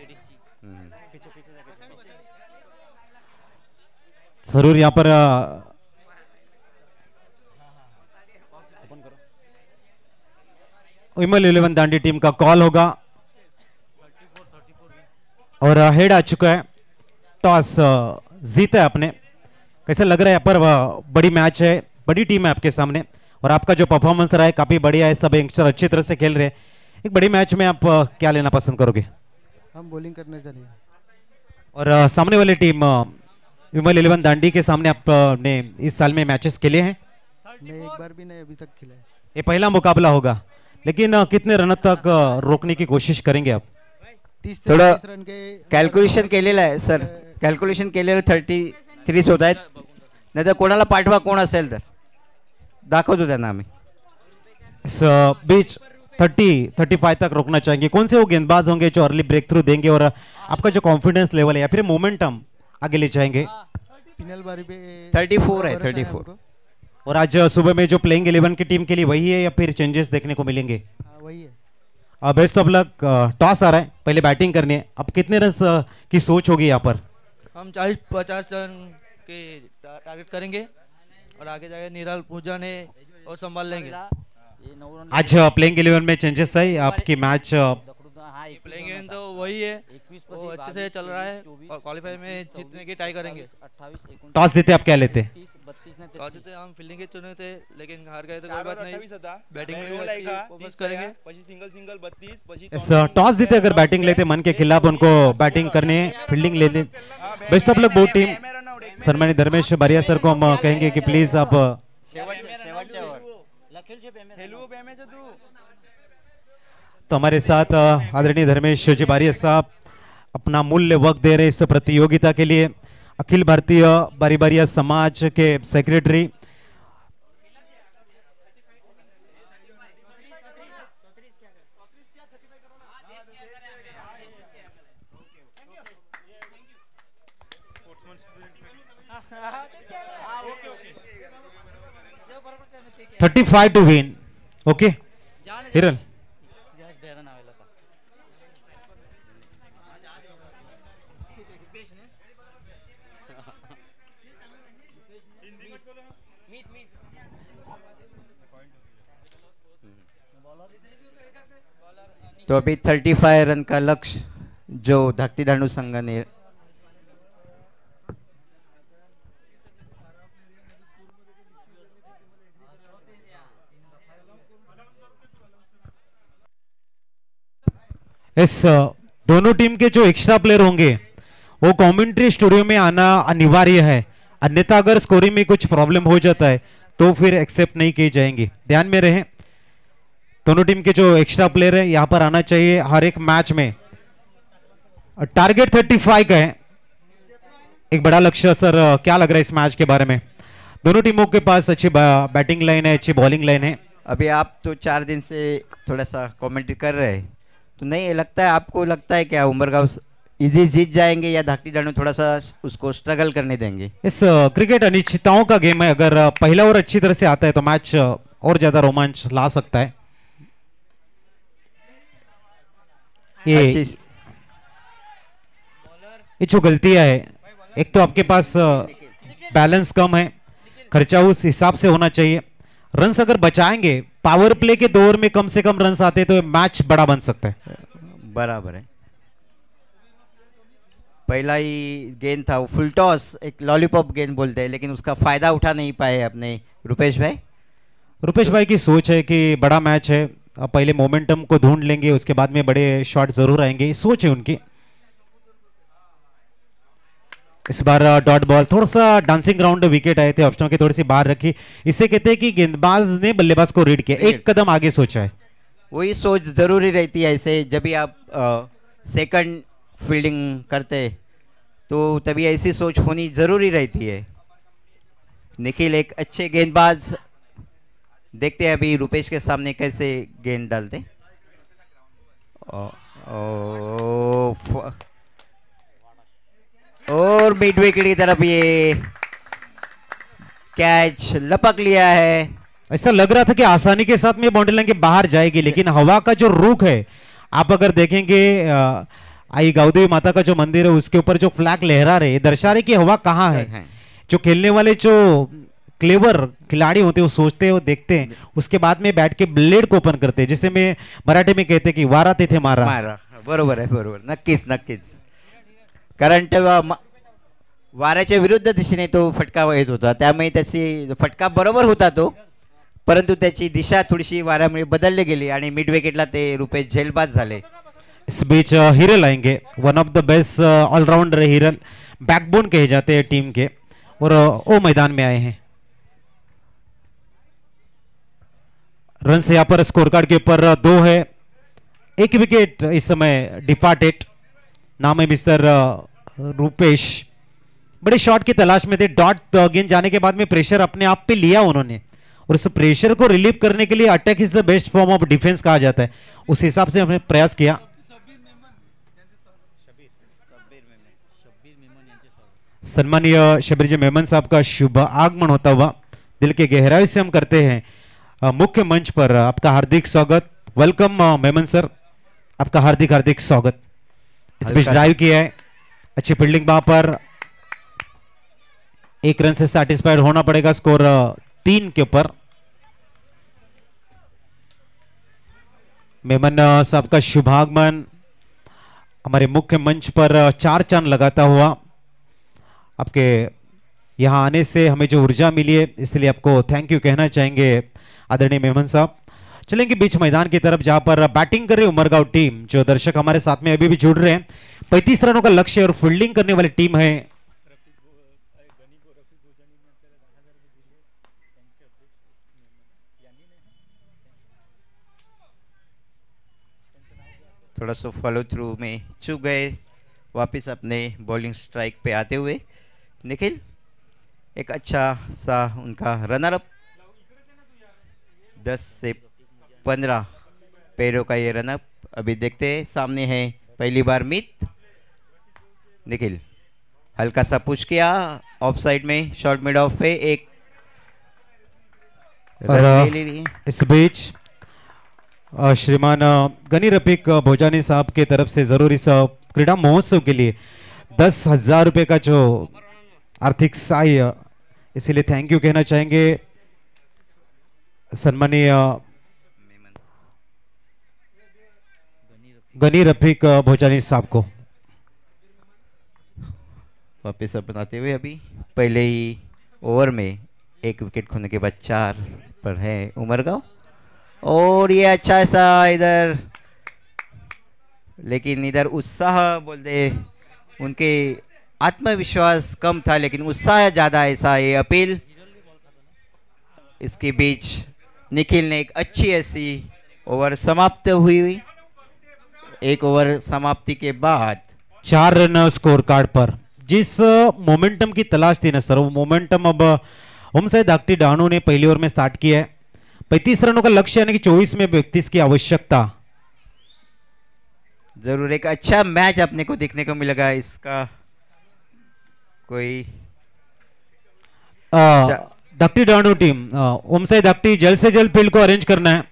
जरूर. यहाँ पर विमल 11 दांडी टीम का कॉल होगा और हेड आ चुका है. टॉस जीता है आपने. कैसा लग रहा है? यहाँ पर बड़ी मैच है, बड़ी टीम है आपके सामने और आपका जो परफॉर्मेंस रहा है काफी बढ़िया है. सब यंगस्टर अच्छी तरह से खेल रहे हैं. एक बड़ी मैच में आप क्या लेना पसंद करोगे? हम बॉलिंग करने चलेंगे. और सामने वाली टीम विमल 11 दांडी के सामने आपने इस साल में मैचेस खेले हैं? नहीं, एक बार भी नहीं अभी तक खिला है. ये पहला मुकाबला होगा, लेकिन कितने रन तक रोकने की कोशिश करेंगे आप? 30 से थोड़ा 30 रन के कॅल्क्युलेशन केलेलं आहे सर, कॅल्क्युलेशन केलेलं 33 होत आहेत. नाही तर कोणाला पाठवा, कोण असेल तर दाखवतो त्यांना आम्ही. इस बीच 30-35 तक रोकना चाहेंगे. कौन से वो गेंदबाज होंगे जो अर्ली ब्रेक थ्रू देंगे और आपका जो कॉन्फिडेंस लेवल है या फिर मोमेंटम आगे ले जाएंगे? पिनल बारी पे 34 है, भरोसा 34. हमको. और आज सुबह में जो प्लेइंग 11 की टीम के लिए वही है या फिर चेंजेस देखने को मिलेंगे? हाँ, वही है. Best of luck. टॉस आ रहा है, पहले बैटिंग करनी है. अब कितने रन की सोच होगी यहाँ पर? हम 40-50 रन के टारगेट करेंगे और आगे जाके निराल पूजन है और संभाल लेंगे. आज प्लेइंग 11 में चेंजेस है आपकी मैच? प्लेइंग एलेवन तो वही है, वो अच्छे से चल रहा है और क्वालिफायर में जीतने की ट्राई करेंगे. टॉस जीते आप क्या लेते? टॉस जीते हम फील्डिंग के चुने थे लेकिन हार गए तो कोई बात नहीं, बैटिंग में अच्छी फोकस करेंगे. इस टॉस जीते अगर बैटिंग लेते मन के खिलाफ उनको बैटिंग करने फील्डिंग लेते. Best of luck board team. सन्मानित धर्मेश बारिया सर को हम कहेंगे कि प्लीज आप तो हमारे साथ आदरणीय धर्मेश जी बारिया साहब अपना मूल्य वक्त दे रहे इस प्रतियोगिता के लिए. अखिल भारतीय बारी बारिया समाज के secretary $35 to win. Okay, Hiran. तो अभी 35 रन का लक्ष्य जो धाकटी दांडू संघ ने इस दोनों टीम के जो एक्स्ट्रा प्लेयर होंगे वो कमेंट्री स्टूडियो में आना अनिवार्य है, अन्यथा अगर स्कोरिंग में कुछ प्रॉब्लम हो जाता है तो फिर एक्सेप्ट नहीं किए जाएंगे. ध्यान में रहे, दोनों टीम के जो एक्स्ट्रा प्लेयर है यहां पर आना चाहिए हर एक मैच में. टारगेट 35 का है, एक बड़ा लक्ष्य. सर क्या लग रहा है इस मैच के बारे में? दोनों टीमों के पास अच्छी बैटिंग लाइन है, अच्छी बॉलिंग लाइन है. अभी आप तो 4 दिन से थोड़ा सा कमेंट्री कर रहे हैं, तो नहीं लगता है आपको, लगता है क्या उमरगांव इजी जीत जाएंगे या धाकटी दांडू थोड़ा सा उसको स्ट्रगल करने देंगे? इस क्रिकेट अनिश्चितताओं का गेम है, अगर पहला ओवर अच्छी तरह से आता है तो मैच और ज्यादा रोमांच ला सकता है. ये जो गलतियां है, एक तो आपके पास बैलेंस कम है, खर्चा उस हिसाब से होना चाहिए. रन्स अगर बचाएंगे, पावर प्ले के 2 ओवर में कम से कम रन्स आते तो मैच बड़ा बन सकता है. बराबर है. पहला ही गेंद था वो फुल टॉस, एक लॉलीपॉप गेंद बोलते हैं, लेकिन उसका फायदा उठा नहीं पाए अपने रुपेश भाई. रुपेश भाई की सोच है कि बड़ा मैच है, पहले मोमेंटम को ढूंढ लेंगे, उसके बाद में बड़े शॉट जरूर आएंगे, सोच है उनकी। इस बार डॉट बॉल, थोड़ा सा डांसिंग ग्राउंड विकेट आए थे, ऑप्शनों के थोड़ी सी बाहर रखी। इसे कहते हैं कि गेंदबाज ने बल्लेबाज को रीड किया, एक कदम आगे सोचा है। वही सोच जरूरी रहती है ऐसे, जब भी आप सेकंड फील्डिंग करते तो तभी ऐसी सोच होनी जरूरी रहती है। निखिल एक अच्छे गेंदबाज, देखते हैं अभी रुपेश के सामने कैसे गेंद डालते। और मिड विकेट की तरफ ये कैच लपक लिया है। ऐसा लग रहा था कि आसानी के साथ में बाउंड्री लाइन के बाहर जाएगी, लेकिन हवा का जो रुख है, आप अगर देखेंगे आई गाउदेवी माता का जो मंदिर है उसके ऊपर जो फ्लैग लहरा रहे, दर्शा रहे कि हवा कहाँ है। जो खेलने वाले जो क्लेवर खिलाड़ी होते हैं वो सोचते हैं, वो देखते हैं, उसके बाद में बैट के ब्लेड को ओपन करते हैं, जिसे में मराठी में कहते हैं कि वारा तिथे मारा। बरोबर आहे, बरोबर, नक्कीच नक्कीच। कारण तेव्हा वाऱ्याच्या विरुद्ध दिशेने तो फटका येत होता, त्यामुळे त्याची फटका बरोबर होता तो, परंतु त्याची दिशा थोडीशी वाऱ्यामुळे बदलली गेली आणि मिड विकेटला ते रुपेश झेलबाद झाले। इस बीच हिरल आएंगे, one of the best allrounder है हिरल, बैकबोन कहे जाते हैं टीम के, और वो मैदान में आए हैं। रन से यहाँ पर स्कोर कार्ड के ऊपर 2 है, एक विकेट इस समय डिपार्टेड, नाम है मिस्टर रुपेश। बड़े शॉट की तलाश में थे, डॉट गेंद जाने के बाद में प्रेशर अपने आप पे लिया उन्होंने, और उस प्रेशर को रिलीव करने के लिए attack is the best form of defence कहा जाता है, उस हिसाब से हमने प्रयास किया। सम्मानीय शबीर जी मेमन साहब का शुभ आगमन होता हुआ दिल के गहराई से हम करते हैं मुख्य मंच पर आपका हार्दिक स्वागत। वेलकम मेमन सर, आपका हार्दिक हार्दिक स्वागत। इस बीच ड्राइव किया है, अच्छी फील्डिंग वहां पर, 1 रन से सैटिस्फाइड होना पड़ेगा, स्कोर 3 के ऊपर। मेमन साहब का शुभागमन हमारे मुख्य मंच पर 4 चांद लगाता हुआ, आपके यहाँ आने से हमें जो ऊर्जा मिली है इसलिए आपको थैंक यू कहना चाहेंगे आदरणीय मेमन साहब। चलेंगे बीच मैदान की तरफ, जहां पर बैटिंग कर रही उमरगांव टीम, जो दर्शक हमारे साथ में अभी भी जुड़ रहे हैं। 35 रनों का लक्ष्य और फील्डिंग करने वाली टीम है। थोड़ा सा फॉलो थ्रू में चूक गए, वापस अपने बॉलिंग स्ट्राइक पे आते हुए निखिल एक अच्छा सा उनका रनर अप, 10 से 15 पैरों का ये रनअप। अभी देखते हैं, सामने है पहली बार मीत। निखिल हल्का सा पुश किया ऑफ साइड में, शॉर्ट मिड ऑफ पे एक रन ले ली। इस बीच श्रीमान गनी रफीक भोजानी साहब के तरफ से जरूर इस क्रीड़ा महोत्सव के लिए 10,000 रुपए का जो आर्थिक सहाय, इसीलिए थैंक यू कहना चाहेंगे सम्मानीय गनी रफीक भोजानी साहब को। वापस अपनाते हुए अभी पहले ही ओवर में 1 विकेट खोने के बाद 4 पर है उमरगांव, और ये अच्छा सा इधर, लेकिन इधर उत्साह बोलते उनके आत्मविश्वास कम था लेकिन उत्साह ज़्यादा, ऐसा ये अपील। इसके बीच निखिल ने एक अच्छी ऐसी ओवर समाप्त हुई। 1 ओवर समाप्ति के बाद 4 रन स्कोर कार्ड पर। जिस मोमेंटम की तलाश थी ना सर, वो मोमेंटम अब ओमसाई दागटी डानू ने पहली ओवर में स्टार्ट किया है। 35 रनों का लक्ष्य यानी कि 24 में 32 की आवश्यकता। जरूर एक अच्छा मैच अपने को देखने को मिलेगा। इसका कोई दागटी डानू टीम, ओमसाई दागटी जल्द से जल्द फील्ड को अरेंज करना है।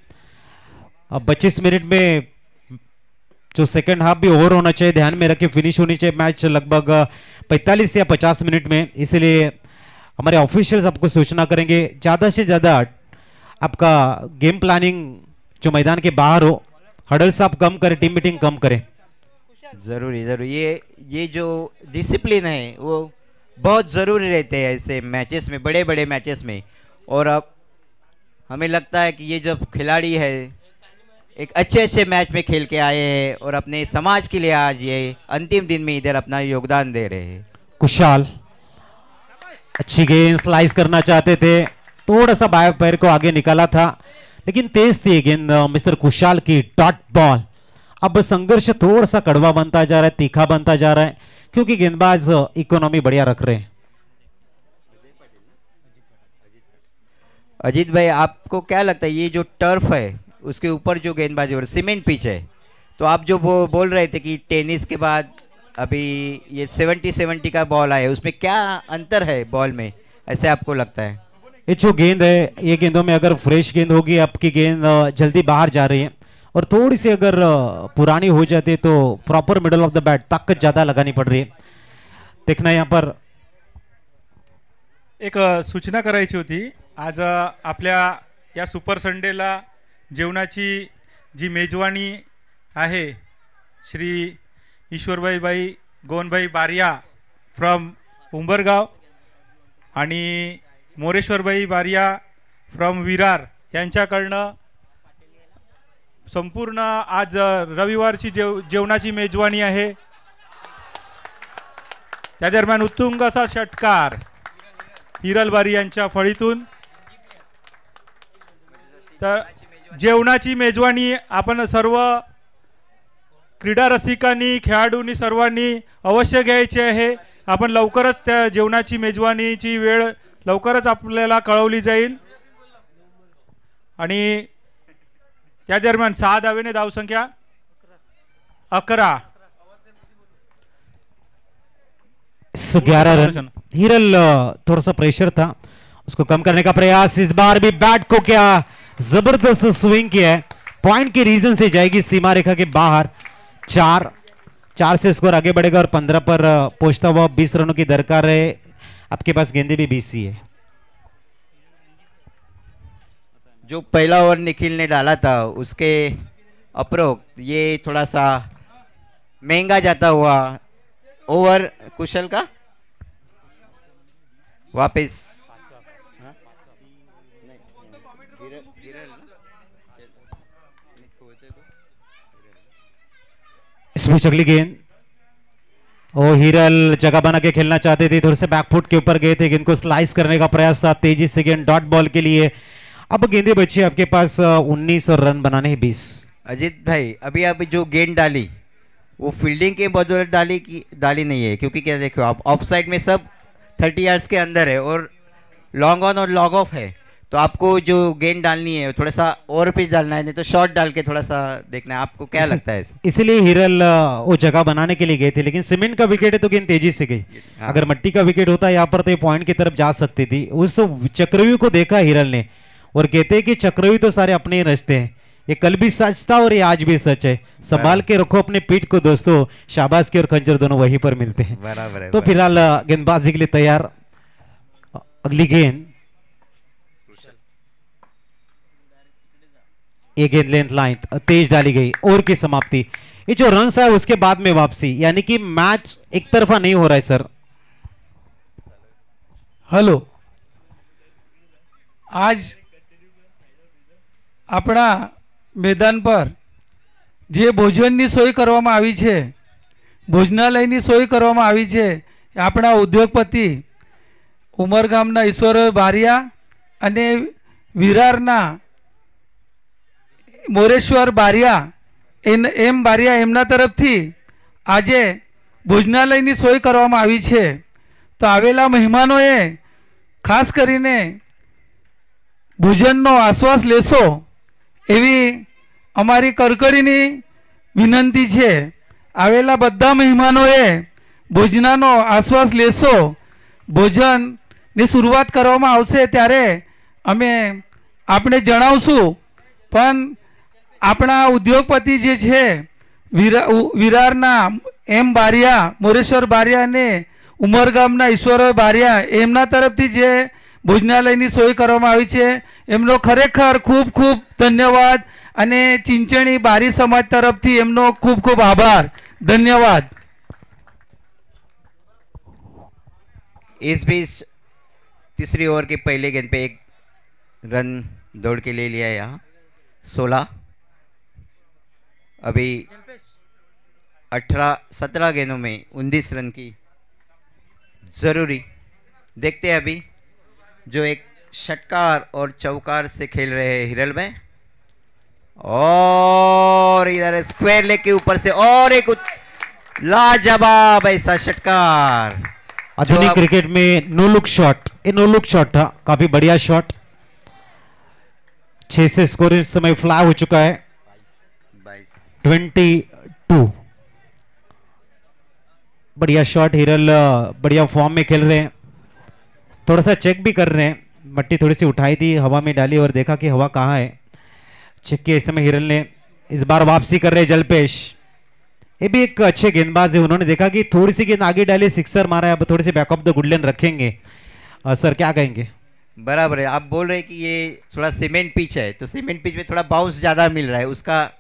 अब 25 मिनट में जो सेकंड हाफ भी ओवर होना चाहिए, ध्यान में रखे फिनिश होनी चाहिए मैच लगभग 45 या 50 मिनट में। इसलिए हमारे ऑफिशियल्स आपको सूचना करेंगे ज़्यादा से ज़्यादा आपका गेम प्लानिंग जो मैदान के बाहर हो, हडल्स आप कम करें, टीम मीटिंग कम करें। जरूरी जरूर ये जो डिसिप्लिन है वो बहुत ज़रूरी रहते हैं ऐसे मैचेस में, बड़े बड़े मैचेस में। और अब हमें लगता है कि ये जब खिलाड़ी है एक अच्छे अच्छे मैच में खेल के आए हैं और अपने समाज के लिए आज ये अंतिम दिन में इधर अपना योगदान दे रहे हैं। कुशाल अच्छी गेंद स्लाइस करना चाहते थे, थोड़ा सा बाएं पैर को आगे निकाला था, लेकिन तेज थी गेंद मिस्टर कुशाल की डॉट बॉल। अब संघर्ष थोड़ा सा कड़वा बनता जा रहा है, तीखा बनता जा रहा है, क्योंकि गेंदबाज इकोनॉमी बढ़िया रख रहे हैं। अजीत भाई, आपको क्या लगता है ये जो टर्फ है उसके ऊपर जो गेंदबाजी और सीमेंट पिच है, तो आप जो बोल रहे थे कि टेनिस के बाद अभी ये 70-70 का बॉल आया, उसमें क्या अंतर है बॉल में, ऐसे आपको लगता है? ये जो गेंद है, ये गेंदों में अगर फ्रेश गेंद होगी, आपकी गेंद जल्दी बाहर जा रही है, और थोड़ी सी अगर पुरानी हो जाती है तो proper middle of the bat ताकत ज्यादा लगानी पड़ रही है। देखना यहाँ पर एक सूचना करायची होती। आज आपल्या या सुपर संडेला जेवणाची जी मेजवानी आहे, श्री ईश्वरबाई गोवनभाई बारिया फ्रॉम उंबरगाव आणि मोरेश्वरबाई बारिया फ्रॉम विरार यांच्याकडनं संपूर्ण आज रविवारची जेवणाची मेजवानी आहे। त्या दरम्यान उत्तुंग असा षटकार हिरल बारी यांच्या फळीतून। तर जेवणाची मेजवानी आपण सर्व क्रीडा रसिकांनी, खेळाडूंनी सर्वांनी अवश्य घ्यायची आहे। आपण लवकरच त्या जेवणाची मेजवानीची वेळ लवकरच आपल्याला कळवली जाईल। आणि त्या दरम्यान 6 धावेने धावसंख्या 11 11 रन। हिरल थोड़ा सा प्रेशर था, उसको कम करने का प्रयास। इस बार भी बैट को क्या जबरदस्त स्विंग किया है, पॉइंट के रीजन से जाएगी सीमा रेखा के बाहर। 4 से स्कोर आगे बढ़ेगा और 15 पर पहुंचता हुआ 20 रनों की दरकार है। आपके पास गेंदे भी 20 ही है। जो पहला ओवर निखिल ने डाला था उसके उपरोक्त ये थोड़ा सा महंगा जाता हुआ ओवर कुशल का वापस इसमें अगली गेंद, ओ हिरल जगह बना के खेलना चाहते थे, थोड़े से बैकफुट के ऊपर गए थे, गेंद को स्लाइस करने का प्रयास था, तेजी से गेंद डॉट बॉल के लिए। अब गेंदे बची आपके पास 19 और रन बनाने हैं 20। अजीत भाई, अभी आप जो गेंद डाली वो फील्डिंग के बदौलत डाली नहीं है, क्योंकि क्या देखो आप ऑफ साइड में सब 30 यार्ड्स के अंदर है और लॉन्ग ऑन और लॉन्ग ऑफ है, तो आपको जो गेंद डालनी है थोड़ा सा ओवर पिच डालना है, नहीं तो शॉर्ट डाल के थोड़ा सा देखना है। आपको क्या लगता है? इसलिए हिरल वो जगह बनाने के लिए गए थे, लेकिन सीमेंट का विकेट है तो गेंद तेजी से गई। हाँ। अगर मट्टी का विकेट होता यहाँ पर तो ये पॉइंट की तरफ जा सकती थी। उस चक्रव्यूह को देखा हिरल ने और कहते हैं कि चक्रव्यूह तो सारे अपने ही रचते हैं। ये कल भी सच था और ये आज भी सच है। संभाल के रखो अपने पीठ को दोस्तों, शाबाश की और खंजर दोनों वहीं पर मिलते हैं। बराबर है। तो फिलहाल गेंदबाजी के लिए तैयार। अगली गेंद, ये गेंद लेंथ लाइन तेज डाली गई, ओवर की समाप्ति। ये जो रन है उसके बाद में वापसी, यानी कि मैच एक तरफा नहीं हो रहा है सर। हेलो, आज अपना मैदान पर जे भोजनની સોય કરવામાં આવી છે, ભોજનાલયની સોય કરવામાં આવી છે, આપણા ઉદ્યોગપતિ ઉમરગામના ઈશ્વરભાઈ બારિયા અને વિરારના મોરેશ્વર બારિયા એમ બારિયા એમના તરફથી આજે ભોજનાલયની સોય કરવામાં આવી છે। તો આવેલા મહેમાનોએ ખાસ કરીને ભોજનનો આશ્વાસ લેશો એવી અમારી કડકડીની વિનંતી છે। આવેલા બધા મહેમાનોએ ભોજનાનો આશ્વાસ લેશો। ભોજનની શરૂઆત કરવામાં આવશે ત્યારે અમે આપણે જણાવશું, પણ આપણા ઉદ્યોગપતિ જે છે વિરારના એમ બારિયા, મોરેશ્વર બારિયા અને ઉમરગામના ઈશ્વરભાઈ બારિયા એમના તરફથી જે ભોજનાલયની સોય કરવામાં આવી છે એમનો ખરેખર ખૂબ ખૂબ ધન્યવાદ અને ચિંચણી બારી સમાજ તરફથી એમનો ખૂબ ખૂબ આભાર। ધન્યવાદ। इस बीच तीसरी ओवर के पहले गेंद पे एक रन दौड़ के ले लिया यहाँ 16। अभी 17 गेंदों में 19 रन की जरूरी। देखते हैं अभी जो एक षटकार और चौकार से खेल रहे हैं हिरल में, और इधर स्क्वायर लेग के ऊपर से और एक लाजवाब ऐसा षटकार। आधुनिक क्रिकेट में नो लुक शॉट, ये नो लुक शॉट था, काफी बढ़िया शॉट। 6 से स्कोर इस समय फ्लाई हो चुका है 22। बढ़िया शॉट, हिरल बढ़िया फॉर्म में खेल रहे हैं। थोड़ा सा चेक भी कर रहे हैं, मट्टी थोड़ी सी उठाई थी, हवा में डाली और देखा कि हवा कहाँ है, चेक किया। इस समय हिरल ने इस बार वापसी कर रहे जलपेश, ये भी एक अच्छे गेंदबाज है। उन्होंने देखा कि थोड़ी सी गेंद आगे डाली, सिक्सर मारा है, अब थोड़े से बैकअप द गुडलैंड रखेंगे। सर क्या कहेंगे? बराबर है, आप बोल रहे हैं कि ये थोड़ा सीमेंट पिच है, तो सीमेंट पिच में थोड़ा बाउंस ज़्यादा मिल रहा है, उसका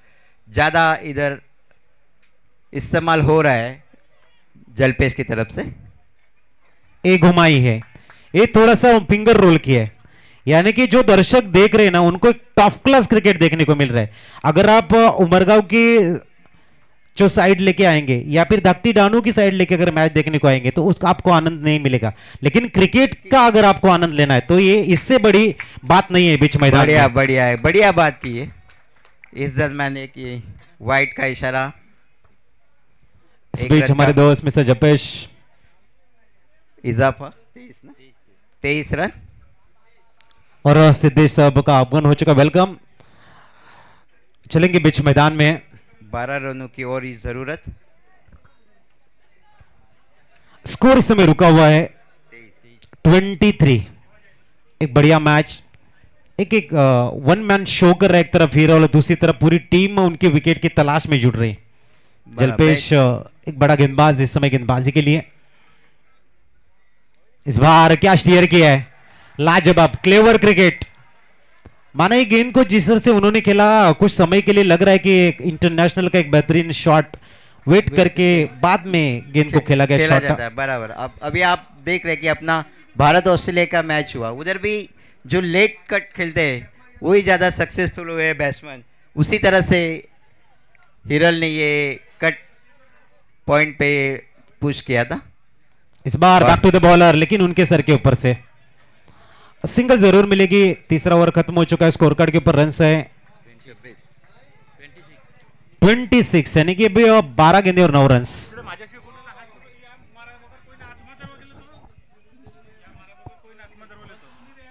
ज़्यादा इधर इस्तेमाल हो रहा है जलपेश की तरफ से। एक घुमाई है, ये थोड़ा सा फिंगर रोल किया है, यानी कि जो दर्शक देख रहे हैं ना उनको एक टॉप क्लास क्रिकेट देखने को मिल रहा है। अगर आप उमरगांव की जो साइड लेके आएंगे या फिर दाक्टी डानू की साइड लेके अगर मैच देखने को आएंगे तो उसका आपको आनंद नहीं मिलेगा, लेकिन क्रिकेट का अगर आपको आनंद लेना है तो ये इससे बड़ी बात नहीं है बीच मैदान। बढ़िया बढ़िया है, बढ़िया बात की है इस दरम्यान की वाइट का इशारा। इस बीच हमारे दोस्त मिस्टर जपेश इजाफा 23 रन और सिद्धेश साहब का आगमन हो चुका, वेलकम। चलेंगे बीच मैदान में, 12 रनों की और जरूरत। स्कोर इस समय रुका हुआ है 23। एक बढ़िया मैच, एक वन मैन शो कर रहा है एक तरफ हीरो और दूसरी तरफ पूरी टीम उनके विकेट की तलाश में जुट रही। जलपेश एक बड़ा गेंदबाज इस समय गेंदबाजी के लिए। इस बार क्या स्टीयर किया है, लाजवाब क्लेवर क्रिकेट। माना ये गेंद को जिस तरह से उन्होंने खेला, कुछ समय के लिए लग रहा है कि एक इंटरनेशनल का एक बेहतरीन शॉट वेट करके बाद में गेंद को खेला गया शॉट जाता है। बराबर। अब अभी आप देख रहे हैं कि अपना भारत ऑस्ट्रेलिया का मैच हुआ, उधर भी जो लेट कट खेलते हैं वही ज़्यादा सक्सेसफुल हुए बैट्समैन। उसी तरह से हिरल ने ये कट पॉइंट पे पुश किया था। इस बार बैक टू द बॉलर, लेकिन उनके सर के ऊपर से सिंगल जरूर मिलेगी। तीसरा ओवर खत्म हो चुका है, स्कोर कार्ड के ऊपर रन है 26, यानी कि अभी 12 गेंदे और 9 रन।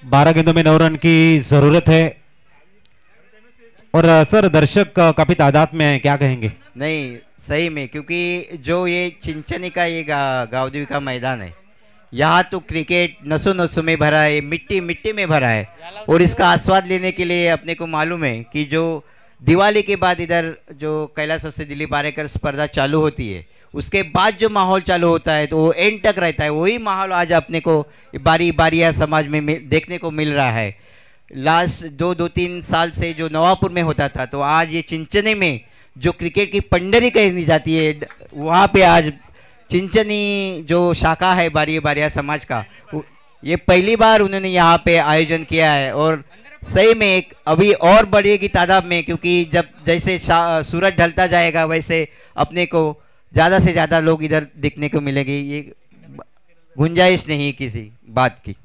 12 गेंदों में 9 रन की जरूरत है। और सर दर्शक काफी तादाद में है, क्या कहेंगे? नहीं सही में, क्योंकि जो ये चिंचनी का ये गावदेवी का मैदान है, यहाँ तो क्रिकेट नसों नसों में भरा है, मिट्टी मिट्टी में भरा है। और इसका आस्वाद लेने के लिए अपने को मालूम है कि जो दिवाली के बाद इधर जो कैलाश से दिलीप पारेकर स्पर्धा चालू होती है, उसके बाद जो माहौल चालू होता है तो वो एंड तक रहता है। वही माहौल आज अपने को बारी बारिया समाज में देखने को मिल रहा है। लास्ट 2-3 साल से जो नवापुर में होता था, तो आज ये चिंचनी में जो क्रिकेट की पंडरी कही जाती है, वहाँ पे आज चिंचनी जो शाखा है बारिया समाज का, ये पहली बार उन्होंने यहाँ पे आयोजन किया है। और सही में एक अभी और बढ़ेगी तादाद में, क्योंकि जब जैसे सूरज ढलता जाएगा वैसे अपने को ज़्यादा से ज़्यादा लोग इधर दिखने को मिलेंगे। ये गुंजाइश नहीं किसी बात की।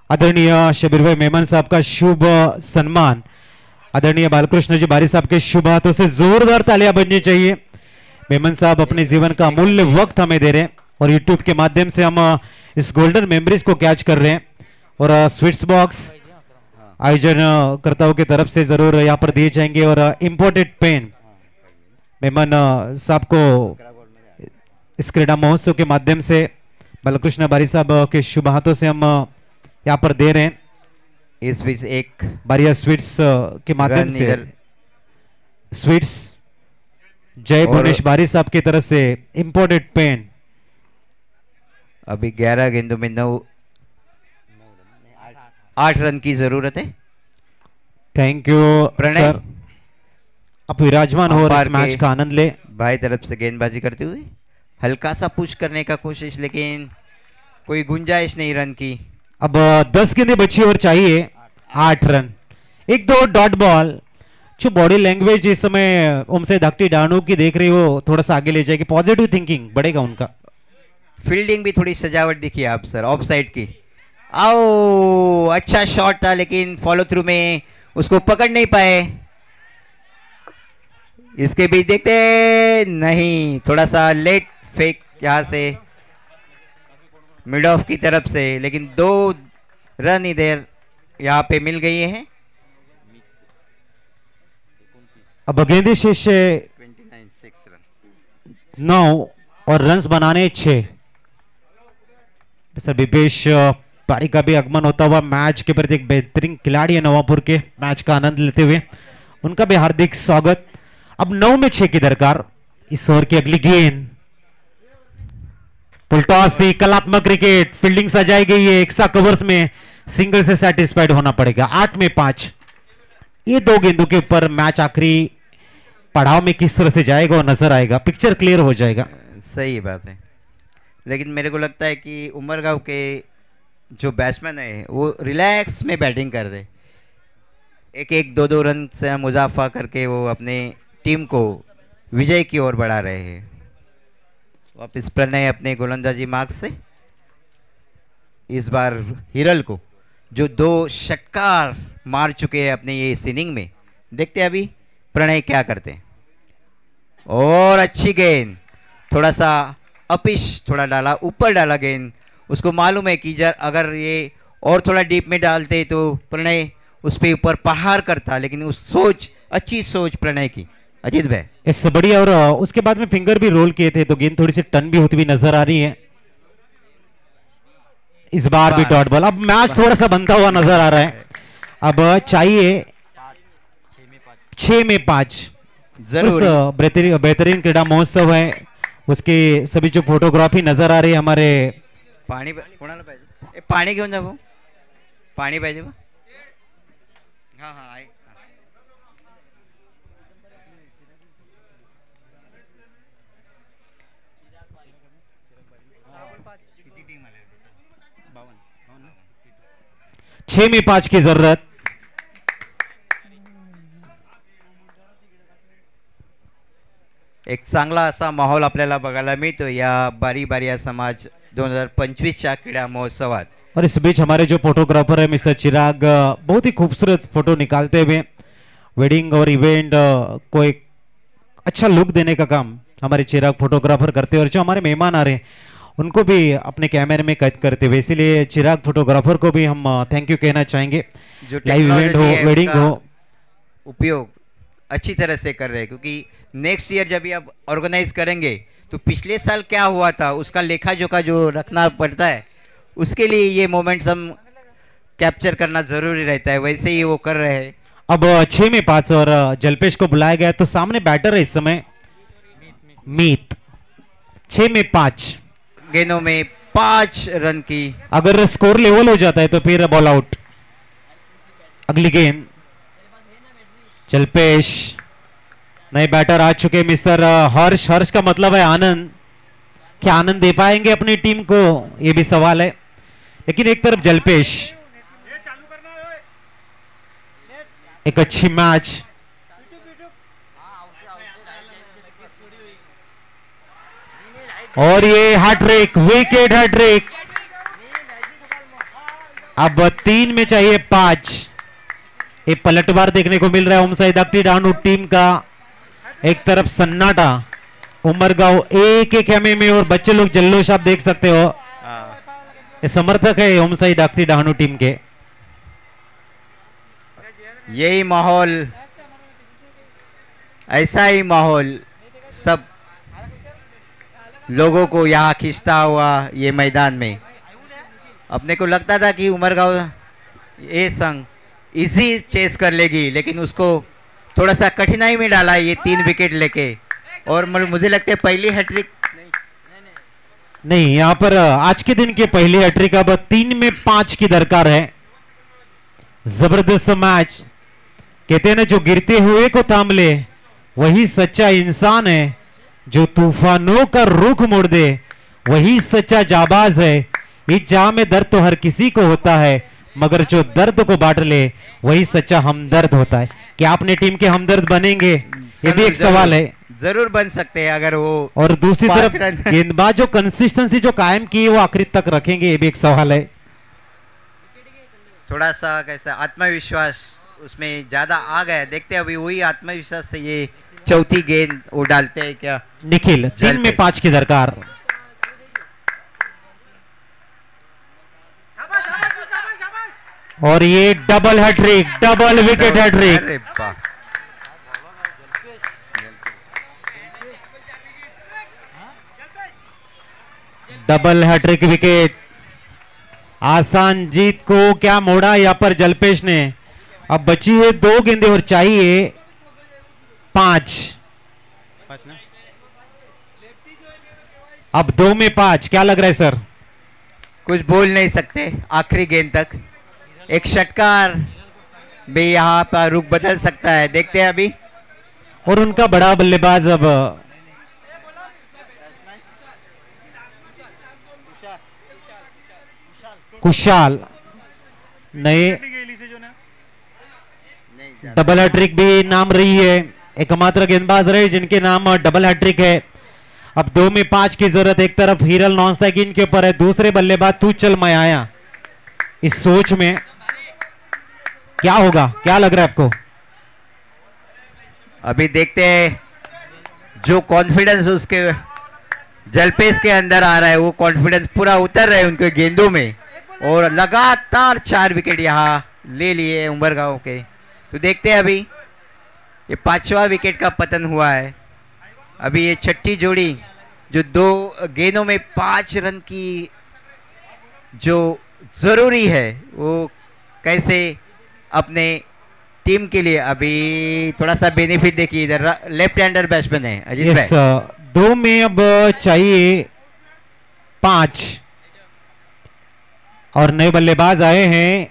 आदरणीय शबीर भाई मेमन साहब का शुभ सम्मान आदरणीय बालकृष्ण जी बारी साहब के शुभ हाथों से जोरदार तालियां बजनी चाहिए। मेमन साहब अपने जीवन का अमूल्य वक्त हमें दे रहे हैं और यूट्यूब के माध्यम से हम इस गोल्डन मेमोरीज को कैच कर रहे हैं। और स्वीट्स बॉक्स आयोजन कर्ताओं की तरफ से जरूर यहाँ पर दिए जाएंगे। और इम्पोर्टेड पेन मेमन साहब को इस क्रीड़ा महोत्सव के माध्यम से बालकृष्ण बारी साहब के शुभ हाथों से हम यहाँ पर दे रहे हैं। इस बीच एक बारिया स्वीट्स के माध्यम से स्वीट्स जय भुवनेश बारी साहब की तरफ से इम्पोर्टेड पेन। अभी 11 गेंदों में 8 रन की जरूरत है। थैंक यू सर, आप विराजमान हो और इस मैच का आनंद ले। भाई तरफ से गेंदबाजी करते हुए हल्का सा पुश करने का कोशिश, लेकिन कोई गुंजाइश नहीं रन की। अब 10 गेंदें बची और चाहिए। 8 रन। एक दो डॉट बॉल। जो बॉडी लैंग्वेज इस समय उमसे धाकटी डानू की देख रही हो, थोड़ा सा आगे ले जाएगी, पॉजिटिव थिंकिंग बढ़ेगा उनका। फील्डिंग भी थोड़ी सजावट दिखी आप सर, ऑफ साइड की। आओ, अच्छा शॉट था लेकिन फॉलो थ्रू में उसको पकड़ नहीं पाए। इसके बीच देखते नहीं, थोड़ा सा लेट फेक यहाँ से मिड ऑफ की तरफ से, लेकिन 2 रन इधर यहाँ पे मिल गई है। अब गेंदे शेष 9 और रन्स बनाने 6। सर विपेश पारी का भी आगमन होता हुआ मैच के प्रति एक बेहतरीन खिलाड़ी है नवापुर के, मैच का आनंद लेते हुए उनका भी हार्दिक स्वागत। अब 9 में 6 की दरकार। इस ओवर की अगली गेंद फुल टॉस थी, कलात्मक क्रिकेट, फील्डिंग सजाई गई है, एक्स्ट्रा कवर्स में सिंगल से सेटिस्फाइड होना पड़ेगा। 8 में 5। ये 2 गेंदों के ऊपर मैच आखिरी पड़ाव में किस तरह से जाएगा वो नजर आएगा, पिक्चर क्लियर हो जाएगा। सही बात है, लेकिन मेरे को लगता है कि उमरगांव के जो बैट्समैन है वो रिलैक्स में बैटिंग कर रहे, एक 2 रन से मुजाफा करके वो अपने टीम को विजय की ओर बढ़ा रहे हैं। वापिस प्रणय अपने गोलंदाजी मार्ग से इस बार हिरल को जो 2 षटकार मार चुके हैं अपने ये इस इनिंग में, देखते हैं अभी प्रणय क्या करते हैं। और अच्छी गेंद, थोड़ा सा अपिश थोड़ा डाला, ऊपर डाला गेंद। उसको मालूम है कि अगर ये और थोड़ा डीप में डालते तो प्रणय उस पे ऊपर पहाड़ करता, लेकिन उस सोच, अच्छी सोच प्रणय की। अजीत भाई इससे बढ़िया, और उसके बाद में फिंगर भी रोल किए थे तो गेंद थोड़ी सी टर्न भी होती हुई नजर आ रही है। इस बार भी डॉट बॉल। अब मैच थोड़ा सा बनता हुआ नजर आ रहा है। अब चाहिए 6 में 5। जरूर बेहतरीन क्रीड़ा महोत्सव है, उसके सभी जो फोटोग्राफी नजर आ रही है हमारे। पाणी कोणाला पाहिजे? पाणी घेऊन जा भाऊ, पाणी पाहिजे बा। हाँ हाँ आहे। छह में 5 की जरूरत। एक चांगला असा माहोल आपल्याला बघायला मिळतो या बारी बारिया समाज 2025च्या क्रीडा महोत्सवात। और इस बीच हमारे जो फोटोग्राफर है मिस्टर चिराग बहुत ही खूबसूरत फोटो निकालते हुए वेडिंग और इवेंट को एक अच्छा लुक देने का काम हमारे चिराग फोटोग्राफर करते हैं। और जो हमारे मेहमान आ रहे हैं उनको भी अपने कैमरे में कैद करते हुए, इसीलिए चिराग फोटोग्राफर को भी हम थैंक यू कहना चाहेंगे। जो लाइव इवेंट हो, वेडिंग हो, उपयोग अच्छी तरह से कर रहे हैं, क्योंकि नेक्स्ट ईयर जब ये अब ऑर्गेनाइज करेंगे तो पिछले साल क्या हुआ था उसका लेखा जोखा जो रखना पड़ता है, उसके लिए ये मोमेंट्स हम कैप्चर करना जरूरी रहता है, वैसे ही वो कर रहे हैं। अब 6 में 5 और जलपेश को बुलाया गया तो सामने बैटर है इस समय मीत। 6 में 5 गेंदों में 5 रन की। अगर स्कोर लेवल हो जाता है तो फिर बॉल आउट। अगली गेंद जलपेश, नए बैटर आ चुके मिस्टर हर्ष। हर्ष का मतलब है आनंद। क्या आनंद दे पाएंगे अपनी टीम को, ये भी सवाल है। लेकिन एक तरफ जलपेश, एक अच्छी मैच। और ये हैट्रिक, विकेट हैट्रिक। अब 3 में चाहिए 5। एक पलटवार देखने को मिल रहा है ओमसाई धाकटी डानू टीम का। एक तरफ सन्नाटा, उमरगांव एक एमए में और बच्चे लोग जल्लोष आप देख सकते हो। ये समर्थक है ओमसाई धाकटी डानू टीम के। यही माहौल, ऐसा ही माहौल सब लोगों को यहाँ खींचता हुआ ये मैदान में। अपने को लगता था कि उमरगांव ये संघ इजी चेस कर लेगी, लेकिन उसको थोड़ा सा कठिनाई में डाला ये 3 विकेट लेके। और मुझे लगता है पहली हैट्रिक नहीं, यहाँ पर आज के दिन की पहली हैट्रिक। अब 3 में 5 की दरकार है। जबरदस्त मैच। कहते हैं ना, जो गिरते हुए को थाम ले वही सच्चा इंसान है, जो तूफानों का रुख मोड़ दे वही सच्चा जाबाज है। इस जहां में दर्द तो हर किसी को होता है, मगर जो दर्द को बांट ले वही सच्चा हमदर्द होता है। क्या अपने टीम के हमदर्द बनेंगे, ये भी एक सवाल है। जरूर बन सकते हैं अगर वो। और दूसरी 5 तरफ रन गेंदबाज जो कंसिस्टेंसी जो कायम की है वो आखिरी तक रखेंगे, ये भी एक सवाल है। थोड़ा सा कैसा आत्मविश्वास उसमें ज्यादा आ गया, देखते हैं अभी वही आत्मविश्वास से ये चौथी गेंद वो डालते हैं क्या। निखिल 3 में 5 की दरकार। और ये double hattrick, double wicket hattrick. अरे वाह, डबल हैट्रिक विकेट। आसान जीत को क्या मोड़ा यहाँ पर जलपेश ने। अब बची है 2 गेंदें और चाहिए 5। अब 2 में 5, क्या लग रहा है सर? कुछ बोल नहीं सकते आखिरी गेंद तक। एक षटकार भी यहाँ पर रुख बदल सकता है, देखते हैं अभी। और उनका बड़ा बल्लेबाज अब कुशाल नए डबल हैट्रिक भी नाम रही है, एकमात्र गेंदबाज रहे जिनके नाम डबल हैट्रिक है। अब 2 में 5 की जरूरत। एक तरफ हीरल नॉन स्ट्राइक इनके ऊपर है, दूसरे बल्लेबाज तू चल मैं आया। इस सोच में क्या होगा, क्या लग रहा है आपको? अभी देखते हैं जो कॉन्फिडेंस उसके जलपेश के अंदर आ रहा है, वो कॉन्फिडेंस पूरा उतर रहा है उनके गेंदों में। और लगातार 4 विकेट यहाँ ले लिए उमरगांव के। तो देखते हैं अभी ये 5वां विकेट का पतन हुआ है। अभी ये छठी जोड़ी जो 2 गेंदों में 5 रन की जो जरूरी है वो कैसे अपने टीम के लिए। अभी थोड़ा सा बेनिफिट देखिए, इधर लेफ्ट हैंडर बैट्समैन है अजीत भाई। 2 में अब चाहिए 5 और नए बल्लेबाज आए हैं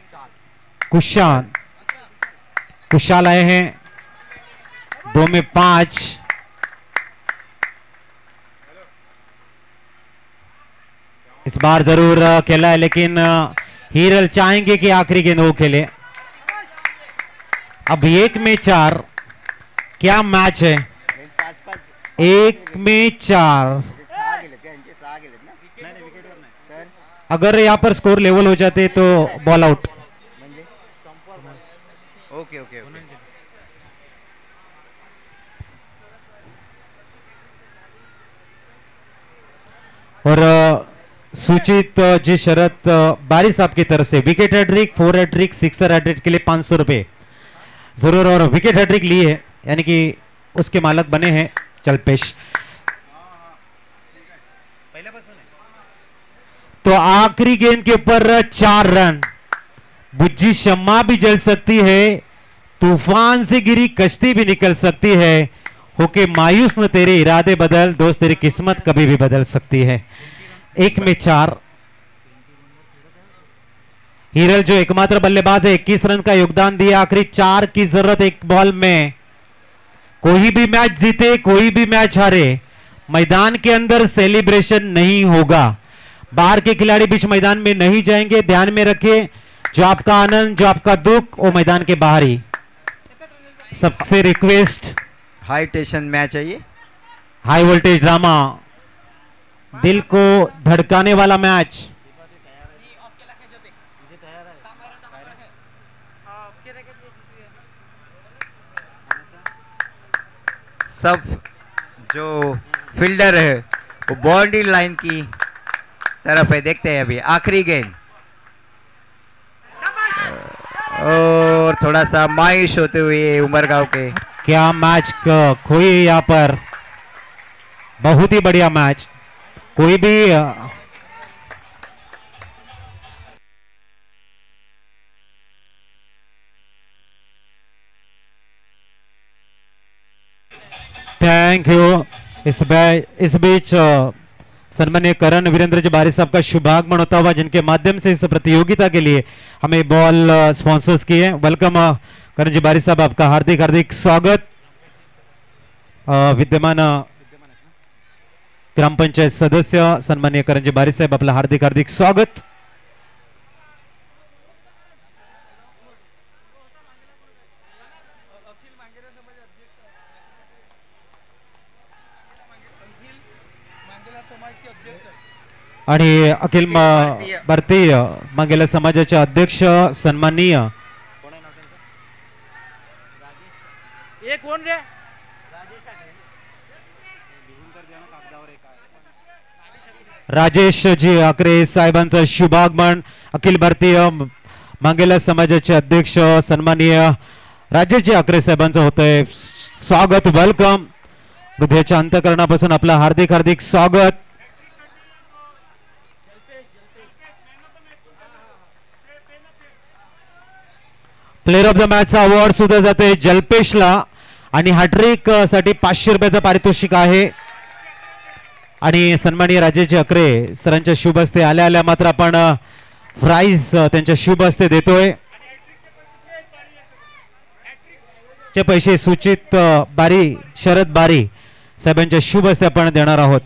कुशाल आए हैं। 2 में 5। इस बार जरूर खेला है, लेकिन हीरल चाहेंगे कि आखिरी गेंद वो खेले। अब 1 में 4, क्या मैच है? 1 में 4। अगर यहाँ पर स्कोर लेवल हो जाते तो ball out. Okay okay okay. और सूचित जी शरत बारी साहब की तरफ से विकेट हैट्रिक, 4 हैट्रिक, 6 हैट्रिक के लिए 500 रुपए जरूर। और विकेट हैट्रिक लिए है यानी कि उसके मालक बने हैं जलपेश। तो आखिरी गेंद के ऊपर 4 रन। बुज्जी शम्मा भी जल सकती है, तूफान से गिरी कश्ती भी निकल सकती है। होके मायूस न तेरे इरादे बदल, दोस्त तेरी किस्मत कभी भी बदल सकती है। 1 में 4। हीरल जो एकमात्र बल्लेबाज है, 21 रन का योगदान दिया। आखिरी 4 की जरूरत एक बॉल में। कोई भी मैच जीते, कोई भी मैच हारे, मैदान के अंदर सेलिब्रेशन नहीं होगा। बाहर के खिलाड़ी बीच मैदान में नहीं जाएंगे, ध्यान में रखिए। जो आपका आनंद, जो आपका दुख, वो मैदान के बाहर ही। सबसे रिक्वेस्ट, हाई टेंशन मैच है ये, हाई वोल्टेज ड्रामा, दिल को धड़काने वाला मैच। सब जो फील्डर है वो बाउंड्री लाइन की तरफ है, देखते हैं अभी आखिरी गेंद। और थोड़ा सा मायूस होते हुए उमरगांव के। क्या मैच खोई यहाँ पर, बहुत ही बढ़िया मैच। कोई भी थैंक यू। इस बीच सन्मान्य करण वीरेंद्र जी बारी साहब का शुभागमन होता हुआ, जिनके माध्यम से इस प्रतियोगिता के लिए हमें बॉल स्पॉन्सर्स किए। वेलकम करण जी बारी साहब, आपका हार्दिक हार्दिक स्वागत। विद्यमान ग्राम पंचायत सदस्य सन्मान्य करण जी बारी साहब, आपलं हार्दिक हार्दिक स्वागत। आणि अखिल भारतीय महिला समाजाचे अध्यक्ष सन्माननीय राजेशजी आकरे साहेबांचं शुभागमन अखिल भारतीय महिला समाजाचे अध्यक्ष सन्माननीय राजेशजी आकरे साहेबांचं होतंय स्वागत. वेलकम. हृदयाच्या अंतःकरणापासून आपलं हार्दिक हार्दिक स्वागत. Player of the match award सुद्धा जाते जल्पेशला आणि हॅट्रिक साठी 500 रुपयाचं पारितोषिक आहे. आणि सन्माननीय राजेशजी आकरे सरांच्या शुभ हस्ते आल्या आल्या मात्र आपण प्राइज त्यांच्या शुभ हस्ते देतोय. चे पैसे सूचित बारी शरद बारी साहेबांच्या शुभ हस्ते आपण देणार आहोत.